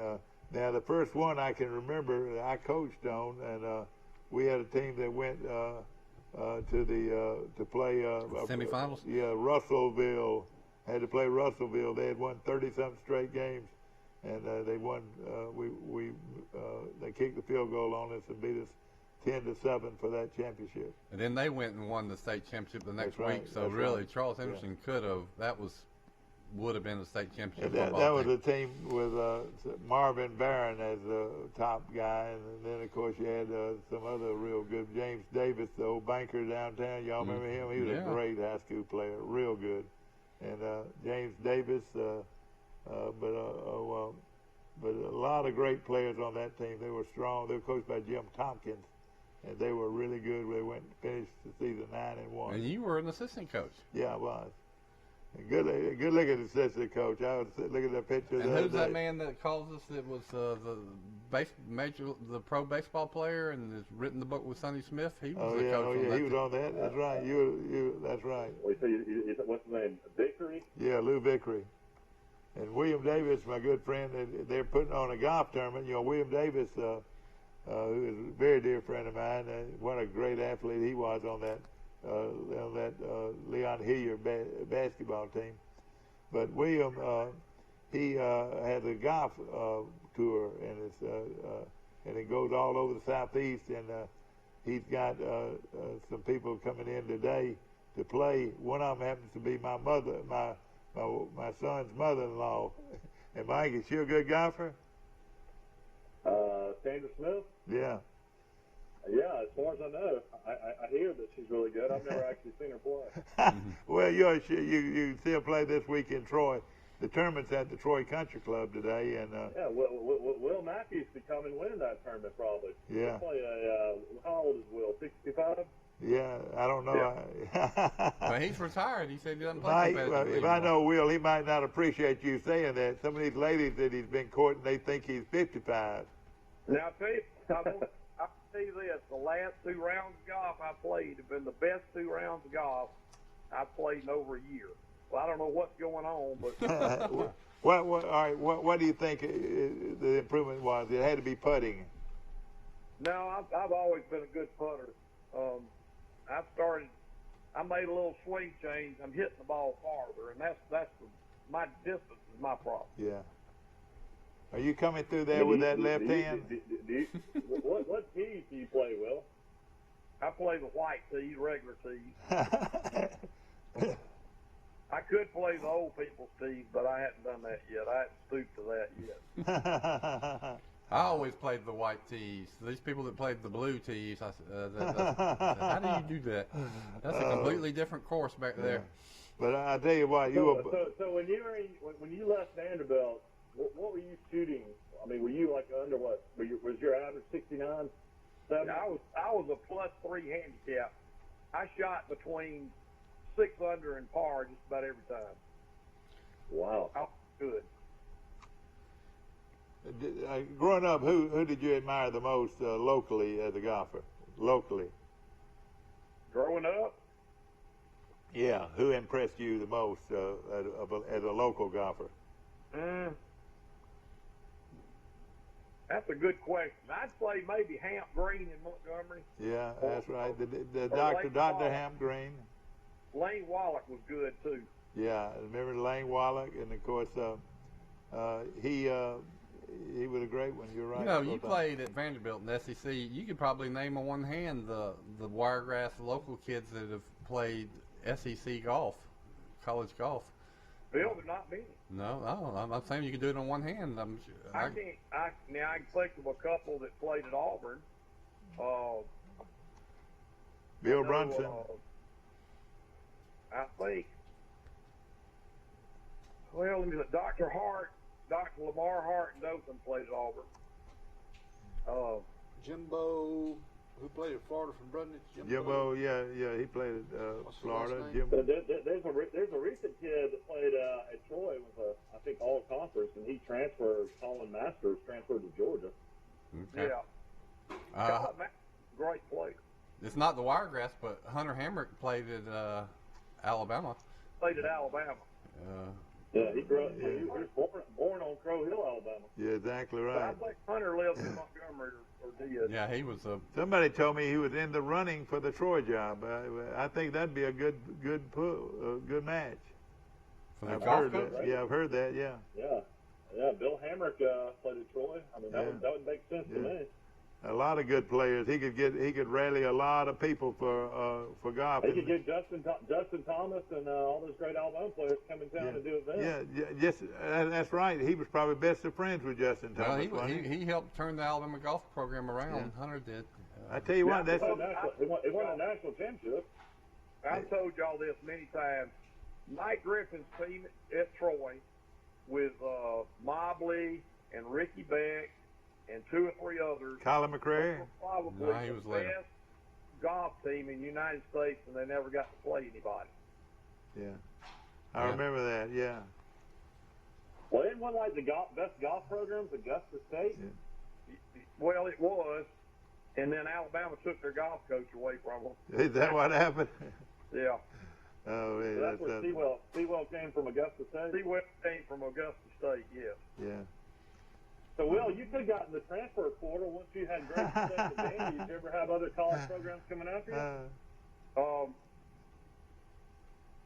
Now, the first one I can remember I coached on, and we had a team that went to play semifinals. Yeah, Russellville had to play Russellville. They had won 30-something straight games, and they won. They kicked the field goal on us and beat us 10-7 for that championship. And then they went and won the state championship the next That's week. right. So That's really, right. Charles Henderson could have. Would have been a state championship. That was a team with Marvin Barron as the top guy, and then of course you had some other real good. James Davis, the old banker downtown. Y'all remember him? He was a great high school player, real good. And James Davis, but a lot of great players on that team. They were strong. They were coached by Jim Tompkins, and they were really good. They went and finished the season 9-1. And you were an assistant coach. Yeah, I was. Good looking assistant coach. I was looking at the picture. And who's that man that calls us that was the pro baseball player and has written the book with Sonny Smith? He was the coach. He was on that. That's right. That's right. What's the name? Vickery? Yeah, Lou Vickery. And William Davis, my good friend, they're putting on a golf tournament. You know, William Davis, who is a very dear friend of mine, what a great athlete he was on that Leon Hillier basketball team. But William, he has a golf tour, and it goes all over the Southeast, and he's got some people coming in today to play. One of them happens to be my mother, my son's mother-in-law. And Mike, is she a good golfer? Sandra Smith? Yeah. Yeah, as far as I know, I hear that she's really good. I've never actually seen her play. Well, you see her play this week in Troy. The tournament's at the Troy Country Club today, and yeah, Will Matthews could come and win that tournament probably. Yeah. How old is Will? 65? Yeah, I don't know. Yeah. But he's retired. He said he doesn't play competitively if I know Will, he might not appreciate you saying that. Some of these ladies that he's been courting, they think he's 55. Now, I'll tell you this, the last 2 rounds of golf I played have been the best 2 rounds of golf I've played in over a year. Well, I don't know what's going on, but... All right, what do you think the improvement was? It had to be putting. No, I've always been a good putter. I made a little swing change. I'm hitting the ball farther, and my distance is my problem. Yeah. Are you coming through there with that left hand? What tees do you play, Will? I play the white tees, regular tees. I could play the old people's tees, but I hadn't done that yet. I haven't stooped to that yet. I always played the white tees. These people that played the blue tees, how do you do that? That's a completely different course back there. But I tell you what, so when you left Vanderbilt, what were you shooting? I mean, were you like under what? Was your average 69? I was a +3 handicap. I shot between 6 under and par just about every time. Wow. I was good. Growing up, who did you admire the most locally as a golfer? Locally. Growing up? Yeah, who impressed you the most as a local golfer? That's a good question. I'd say maybe Hamp Green in Montgomery. Yeah, that's right. The Dr. Hamp Green. Lane Wallach was good too. Yeah, I remember Lane Wallach, and of course he was a great one. You're right. You know, you played at Vanderbilt in SEC. You could probably name on one hand the Wiregrass local kids that have played SEC golf, college golf. Bill, there's not many. No, I'm saying you can do it on one hand. I can think of a couple that played at Auburn. Bill Brunson. I think. Well, Dr. Hart, Dr. Lamar Hart in Dothan played at Auburn. Jimbo, who played at Florida from Brundage. Jimbo, yeah, he played at Florida. Jimbo. There's a recent kid that played at Troy with I think all conference, and he transferred. Colin Masters transferred to Georgia. Okay. Yeah. Great player. It's not the Wiregrass, but Hunter Hamrick played at Alabama. Played at Alabama. Yeah, he was born on Crow Hill, Alabama. Yeah, exactly right. I think Hunter lives in Montgomery or did. Yeah, he was a. Somebody told me he was in the running for the Troy job. I think that'd be a good match. For the I've golf heard coach, that. right? Yeah, I've heard that. Yeah. Yeah. Bill Hamrick played at Troy. I mean, that would make sense to me. A lot of good players. He could rally a lot of people for golf. He could get Justin Thomas and all those great Alabama players come in town to do events. Yeah, that's right. He was probably best of friends with Justin Thomas. Well, he helped turn the Alabama golf program around. Yeah. Hunter did. I tell you what, he won a national championship. I've told y'all this many times. Mike Griffin's team at Troy with Mobley and Ricky Beck and 2 or 3 others. Colin McRae? Probably the best golf team in the United States, and they never got to play anybody. Yeah. I remember that, yeah. Well, isn't one like the best golf programs, Augusta State? Yeah. Well, it was, and then Alabama took their golf coach away from them. Is that what happened? Yeah. Oh, yeah. So that's where Sewell came from, Augusta State? Sewell came from Augusta State, yes. Yeah. So, Will, you could have gotten the transfer portal once you had great success at Vandy. Did you ever have other college programs coming after you?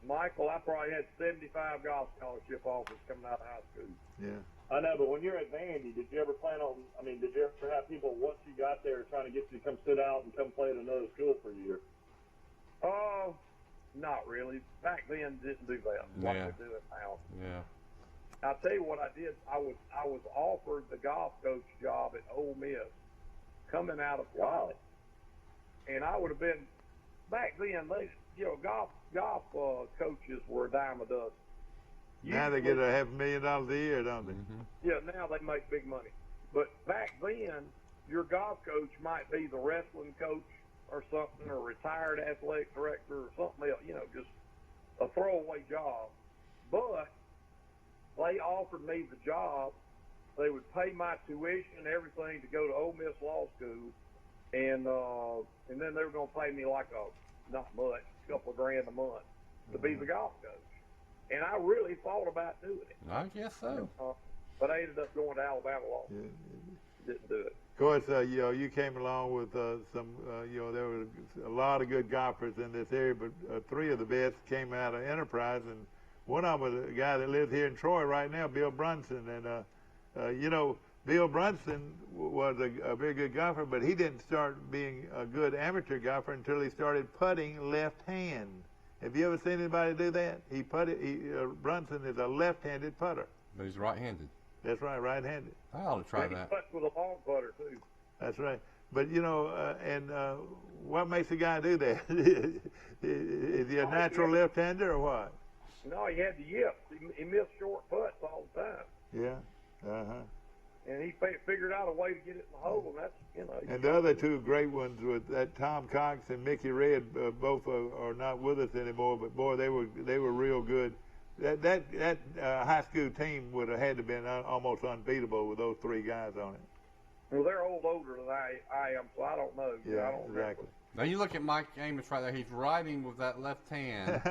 Michael, I probably had 75 golf scholarship offers coming out of high school. Yeah. I know, but when you're at Vandy, did you ever did you ever have people, once you got there, trying to get you to come sit out and come play at another school for a year? Not really. Back then, didn't do that like they do it now. Yeah. I'll tell you what I did. I was offered the golf coach job at Ole Miss coming out of college. And I would have been, back then, golf coaches were a dime a dozen. Now they get $500,000 a year, don't they? Mm-hmm. Yeah, now they make big money. But back then, your golf coach might be the wrestling coach or something, or retired athletic director or something else, just a throwaway job. But they offered me the job. They would pay my tuition and everything to go to Ole Miss Law School, and then they were going to pay me not much, a couple of grand a month to be the golf coach. And I really thought about doing it. I guess so. But I ended up going to Alabama Law. Yeah. Didn't do it. Of course, you came along with some, there were a lot of good golfers in this area, but 3 of the best came out of Enterprise, and one of them was a guy that lives here in Troy right now, Bill Brunson. And, Bill Brunson was a very good golfer, but he didn't start being a good amateur golfer until he started putting left hand. Have you ever seen anybody do that? Brunson is a left-handed putter. But he's right-handed. That's right, right-handed. I ought to try that. He puts with a long putter, too. That's right. But, what makes a guy do that? Is he a natural left-hander or what? No, he had the yips. He missed short putts all the time. Yeah. Uh-huh. And he figured out a way to get it in the hole, and that's, And the other 2 great ones with that Tom Cox and Mickey Red, both are not with us anymore, but boy, they were real good. that high school team would have had to been almost unbeatable with those three guys on it. Well, they're older than I am, so I don't know. Yeah, I don't exactly. remember. Now you look at Mike Amos right there. He's writing with that left hand.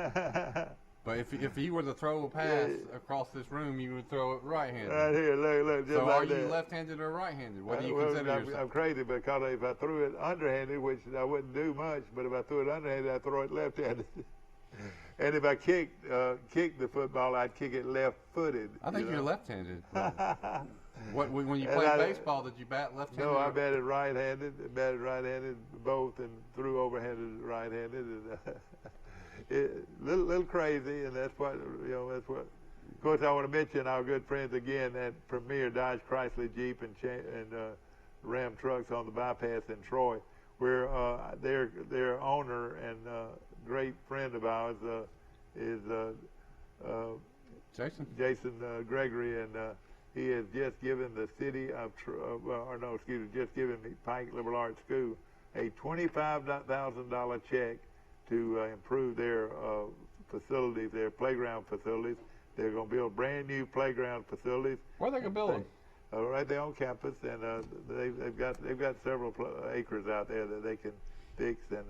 But if he were to throw a pass across this room, you would throw it right-handed. Right here, look, just so like are you that. left-handed or right-handed? What do you Well, consider yourself? I'm crazy because if I threw it underhanded, which I wouldn't do much, but if I threw it underhanded, I'd throw it left-handed. And if I kicked the football, I'd kick it left-footed. I think you're left-handed. When you played baseball, did you bat left-handed? No, I batted right-handed, both, and threw overhanded right-handed. And, little crazy, and that's what. Of course, I want to mention our good friends again at Premier Dodge Chrysler Jeep and Ram trucks on the bypass in Troy, where their owner and great friend of ours is Jason Gregory, and he has just given the city of just given the Pike Liberal Arts School a $25,000 check to improve their facilities, their playground facilities. They're going to build brand new playground facilities. Where are they going to build them? Right there on campus, and they've got several acres out there that they can fix, and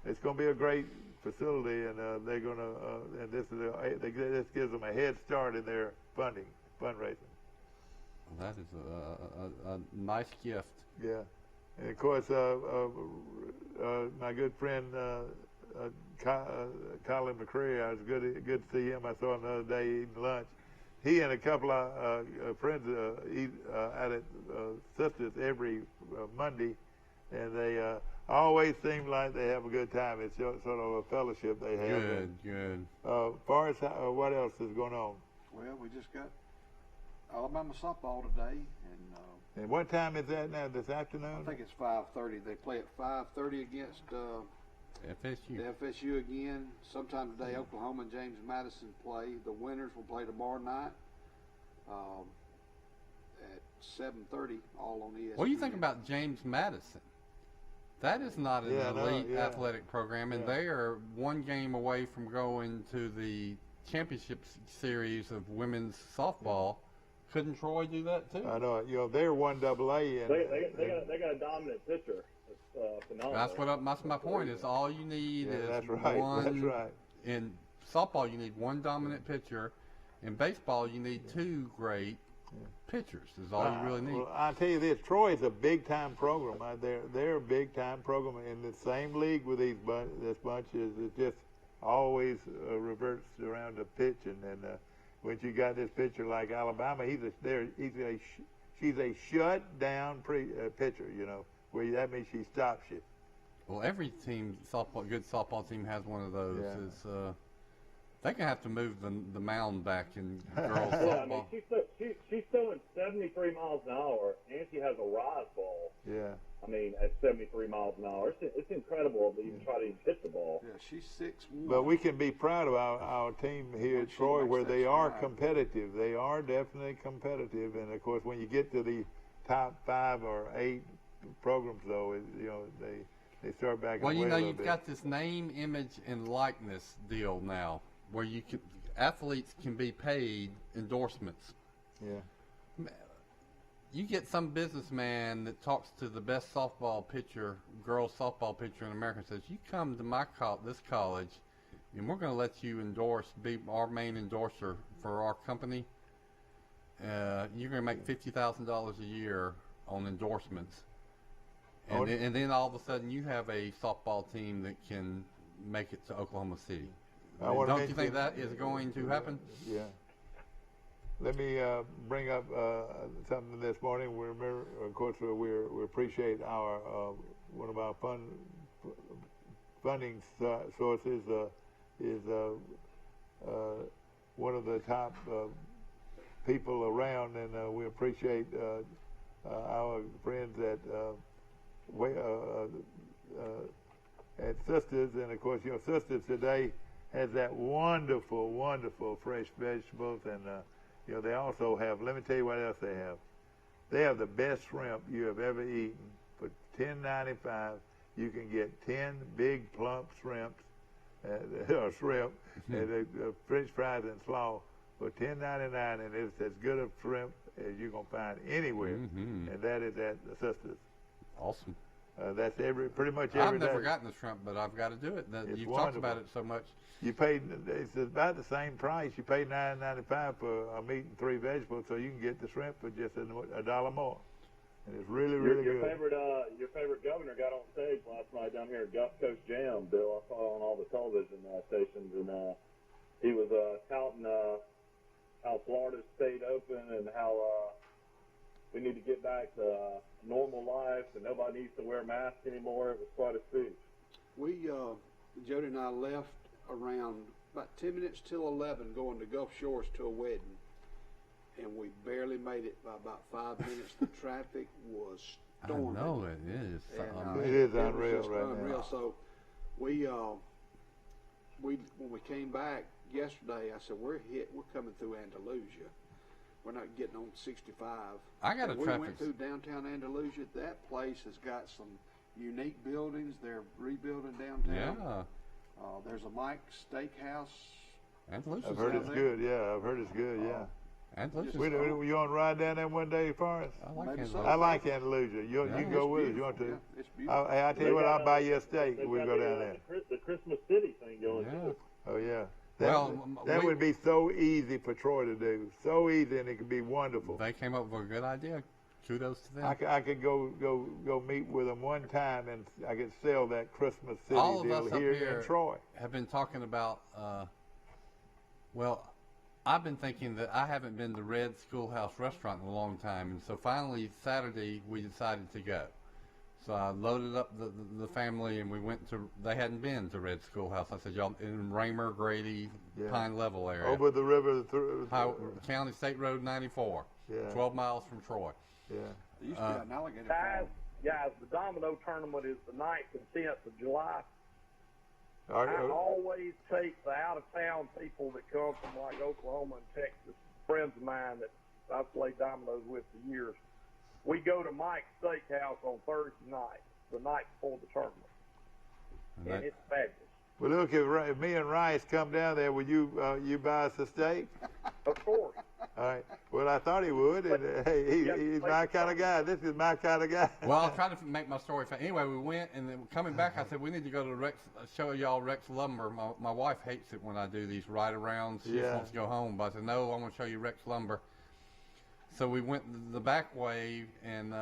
it's going to be a great facility, and they're going to and this gives them a head start in their fundraising. Well, that is a nice gift. Yeah, and of course, my good friend Colin McCreary, I was good to see him. I saw him the other day eating lunch. He and a couple of friends eat out at Sisters every Monday, and they always seem like they have a good time. It's sort of a fellowship they have. Good. Far as what else is going on? Well, we just got Alabama softball today, and what time is that now? This afternoon? I think it's 5:30. They play at 5:30 against FSU again. Sometime today, Oklahoma and James Madison play. The winners will play tomorrow night at 7:30, all on ESPN. What do you think about James Madison? That is not an elite athletic program, and they are one game away from going to the championship series of women's softball. Couldn't Troy do that too? I know. They're 1AA, and they got a dominant pitcher. It's phenomenal. That's my point. Is all you need is that's right. one. That's right. In softball, you need one dominant pitcher. In baseball, you need two great pitchers. Is all you really need. Well, I'll tell you this: Troy is a big-time program. They're a big-time program in the same league with this bunch. It just always reverts around to pitching, and when you got this pitcher like Alabama, she's a shut-down pitcher. Where that means she stops you. Well, every good softball team has one of those. Yeah. They're gonna have to move the mound back in girls softball. I mean, she's throwing 73 miles an hour, and she has a rise ball. Yeah. I mean, at 73 miles an hour, it's incredible to even try to hit the ball. Yeah, she's 6'1". But we can be proud of our team here at Troy, where they are competitive. They are definitely competitive, and of course, when you get to the top 5 or 8 programs, though, they start backing away a little you've bit. got this name, image, and likeness deal now, where athletes can be paid endorsements. Yeah. You get some businessman that talks to the best girls softball pitcher in America, and says, "You come to this college, and we're going to let you be our main endorser for our company. You're going to make $50,000 a year on endorsements." And then all of a sudden you have a softball team that can make it to Oklahoma City. Don't you think that is going to happen? Yeah. Let me bring up something this morning. We remember, of course, we appreciate our one of our funding sources is one of the top people around, and we appreciate our friends at Sisters, and of course, Sisters today has that wonderful fresh vegetables, and they also have. Let me tell you what else they have. They have the best shrimp you have ever eaten. For $10.95, you can get 10 big plump shrimps or shrimp, and French fries and slaw for $10.99, and it's as good a shrimp as you're gonna find anywhere, and that is at the Sisters. Awesome. That's pretty much every day. I've never gotten the shrimp, but I've got to do it. You've talked about it so much. You paid, it's about the same price. You pay $9.95 for a meat and 3 vegetables, so you can get the shrimp for just $1 more. And it's really, really your good. Your favorite governor got on stage last night down here at Gulf Coast Jam, Bill. I saw on all the television stations, and he was touting how Florida stayed open and how we need to get back to normal life and nobody needs to wear masks anymore. It was quite a speech. We, Jody and I left around about 10 minutes till 11 going to Gulf Shores to a wedding, and we barely made it by about 5 minutes. The traffic was storming. I know it is. And, it is unreal right now. So we when we came back yesterday, I said, we're coming through Andalusia. We're not getting on 65. I got a we traffic. went through downtown Andalusia. That place has got some unique buildings. They're rebuilding downtown. Yeah. There's a Mike's Steakhouse. Andalusia's I've heard it's good. Yeah, I've heard it's good. Yeah. Andalusia's Were you on a ride down there one day, Forrest? I like Andalusia. You can go with us. You want to? Yeah, it's beautiful. I tell you what, I'll buy you a steak. We'll go down there. The Christmas City thing going too. Oh yeah. That would be so easy for Troy to do. So easy, and it could be wonderful. They came up with a good idea. Kudos to them. I could go meet with them one time, and I could sell that Christmas City All of deal us up here here in Troy. Have been talking about. Well, I've been thinking that I haven't been to Red Schoolhouse Restaurant in a long time, and so finally Saturday we decided to go. So I loaded up the family, and we went to. They hadn't been to Red Schoolhouse. I said, y'all in Raymer, Grady, Pine Level area. Over the river, County State Road 94. 12 miles from Troy. Yeah. There used to be an alligator farm. Guys, the Domino tournament is the 9th and 10th of July. I always take the out-of-town people that come from like Oklahoma and Texas, friends of mine that I've played dominoes with for years. We go to Mike's Steakhouse on Thursday night, the night before the tournament, and it's fabulous. Well, look, if me and Rice come down there, will you buy us a steak? Of course. All right. Well, I thought he would, and hey, he's my kind of guy. This is my kind of guy. Well, I'll try to make my story fast. Anyway, we went, and then coming back, I said, we need to go to Rex, show y'all Rex Lumber. My wife hates it when I do these ride-arounds. She just wants to go home. But I said, no, I want to show you Rex Lumber. So we went the back way, and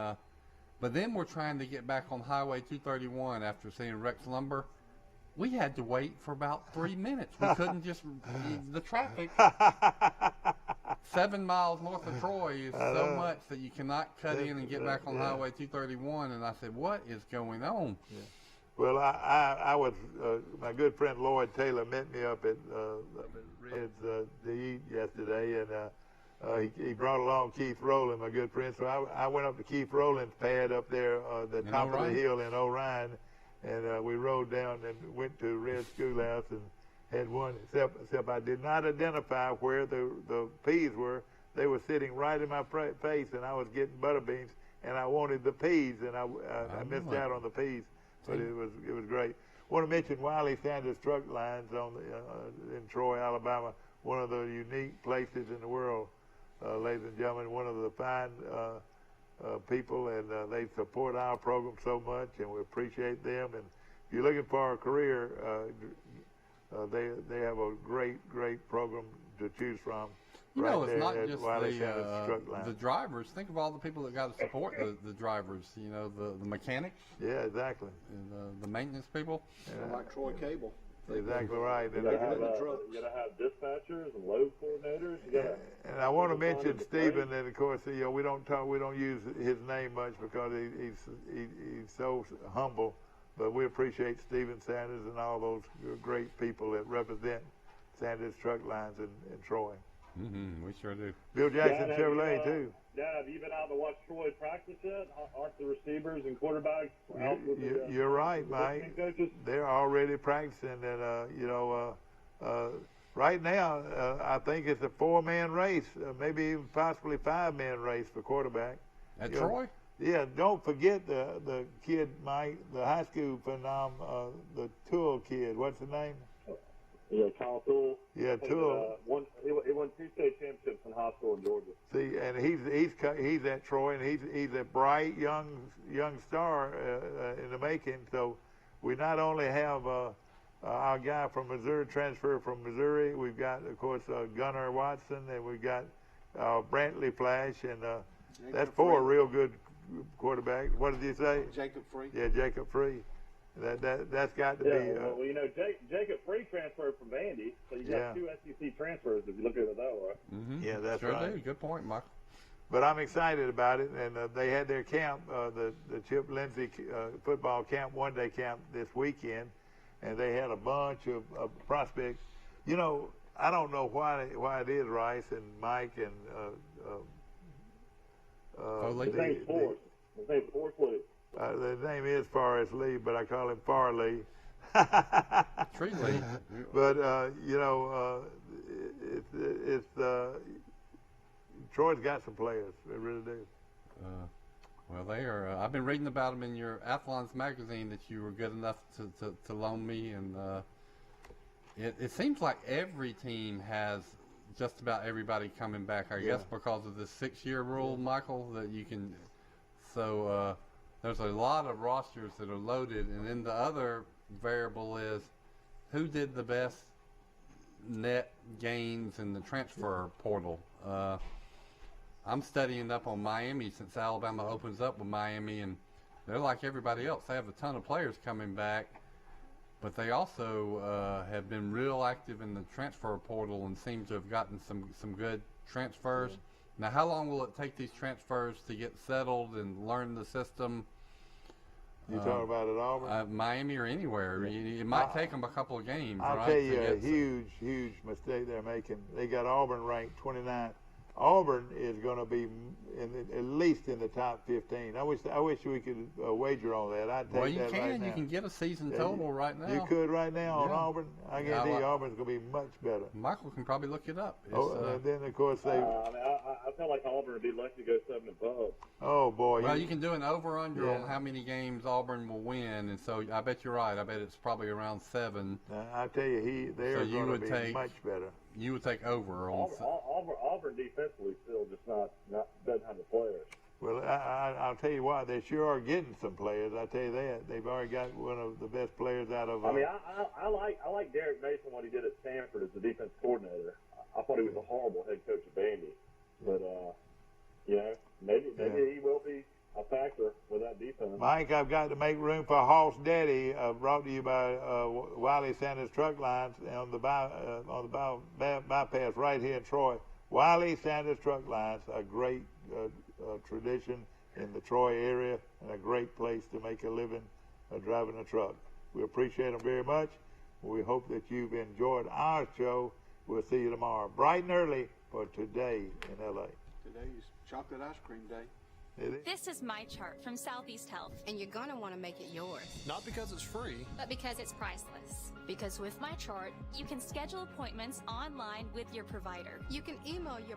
but then we're trying to get back on Highway 231 after seeing Rex Lumber. We had to wait for about 3 minutes. We couldn't just the traffic. 7 miles north of Troy is so much that you cannot cut in and get back on Highway 231. And I said, what is going on? Yeah. Well, I was my good friend Lloyd Taylor met me up at Red's to eat yesterday, and he brought along Keith Rowland, my good friend. So I went up to Keith Rowland's pad up there, the top of the hill in Orion, and we rode down and went to Red Schoolhouse and had one, except I did not identify where the peas were. They were sitting right in my face, and I was getting butter beans, and I wanted the peas, and I missed out on the peas, but it was great. I want to mention Wiley Sanders Truck Lines in Troy, Alabama, one of the unique places in the world, ladies and gentlemen, one of the fine people, and they support our program so much, and we appreciate them. And if you're looking for a career, they have a great program to choose from. You know, it's not just the drivers. Think of all the people that got to support the drivers. You know, the mechanics. Yeah, exactly. And the maintenance people. Yeah. Like Troy Cable. Exactly right. You gotta have dispatchers and load coordinators. And I want to mention Stephen, and of course, we don't use his name much because he's so humble. But we appreciate Stephen Sanders and all those great people that represent Sanders Truck Lines in Troy. Mm-hmm, we sure do. Bill Jackson Chevrolet too. Dad, have you been out to watch Troy practice yet? Aren't the receivers and quarterbacks out with You're right, Mike. They're already practicing, and right now I think it's a 4-man race, maybe even possibly 5-man race for quarterback. At Troy? Yeah, don't forget the kid, Mike, the high school phenom, the Tool kid. What's the name? Yeah, Kyle Toole. Yeah, Toole. He won 2 state championships in high school in Georgia. See, and he's at Troy, and he's a bright young star in the making. So we not only have our guy from Missouri, transfer from Missouri. We've got, of course, Gunnar Watson, and we've got Brantley Flash, and that's 4 real good quarterbacks. What did you say? Jacob Free. Yeah, Jacob Free. That's got to be. Well, you know, Jacob Free transferred from Vandy, so you got 2 SEC transfers if you look at it that way. Mm-hmm. Yeah, that's sure right. Do. Good point, Michael. But I'm excited about it, and they had their camp, the Chip Lindsey football camp, one-day camp this weekend, and they had a bunch of prospects. You know, I don't know why it is, Rice and Mike and His name's Forrest. His name's Forrest Lee. The name is Forrest Lee, but I call him Farley. Tree Lee. But you know, it's Troy's got some players. They really do. Well, they are. I've been reading about them in your Athlons magazine that you were good enough to loan me, and it seems like every team has just about everybody coming back. I guess because of the 6-year rule, Michael, that you can. So there's a lot of rosters that are loaded, and then the other variable is who did the best net gains in the transfer portal. I'm studying up on Miami since Alabama opens up with Miami, and they're like everybody else. They have a ton of players coming back, but they also have been real active in the transfer portal and seem to have gotten some good transfers. Now, how long will it take these transfers to get settled and learn the system? You talking about at Auburn? Miami or anywhere. It might take them a couple of games. I'll tell you a huge mistake they're making. They got Auburn ranked 29th. Auburn is going to be at least in the top 15. I wish we could wager on that. I'd take that right now. You can get a season total right now. You could right now on Auburn. I guarantee you Auburn's going to be much better. Michael can probably look it up. And then of course they. I feel like Auburn would be lucky to go 7 and 5. Oh boy! Well, you can do an over/under on how many games Auburn will win, and so I bet you're right. I bet it's probably around 7. I tell you, they're going to be much better. You would take over on Auburn defensively still just not doesn't have the players. Well, I'll tell you what, they sure are getting some players. I tell you that they've already got one of the best players out of. I mean, I like Derek Mason what he did at Stanford as the defense coordinator. I thought he was a horrible head coach at Vandy, but you know, maybe he will be a factor with that defense. Mike, I've got to make room for Hoss Daddy, brought to you by Wiley Sanders Truck Lines on the bypass right here in Troy. Wiley Sanders Truck Lines, a great tradition in the Troy area and a great place to make a living driving a truck. We appreciate them very much. We hope that you've enjoyed our show. We'll see you tomorrow, bright and early, for Today in L.A. Today is chocolate ice cream day. This is my chart from Southeast Health. And you're going to want to make it yours. Not because it's free, but because it's priceless. Because with my chart, you can schedule appointments online with your provider. You can email your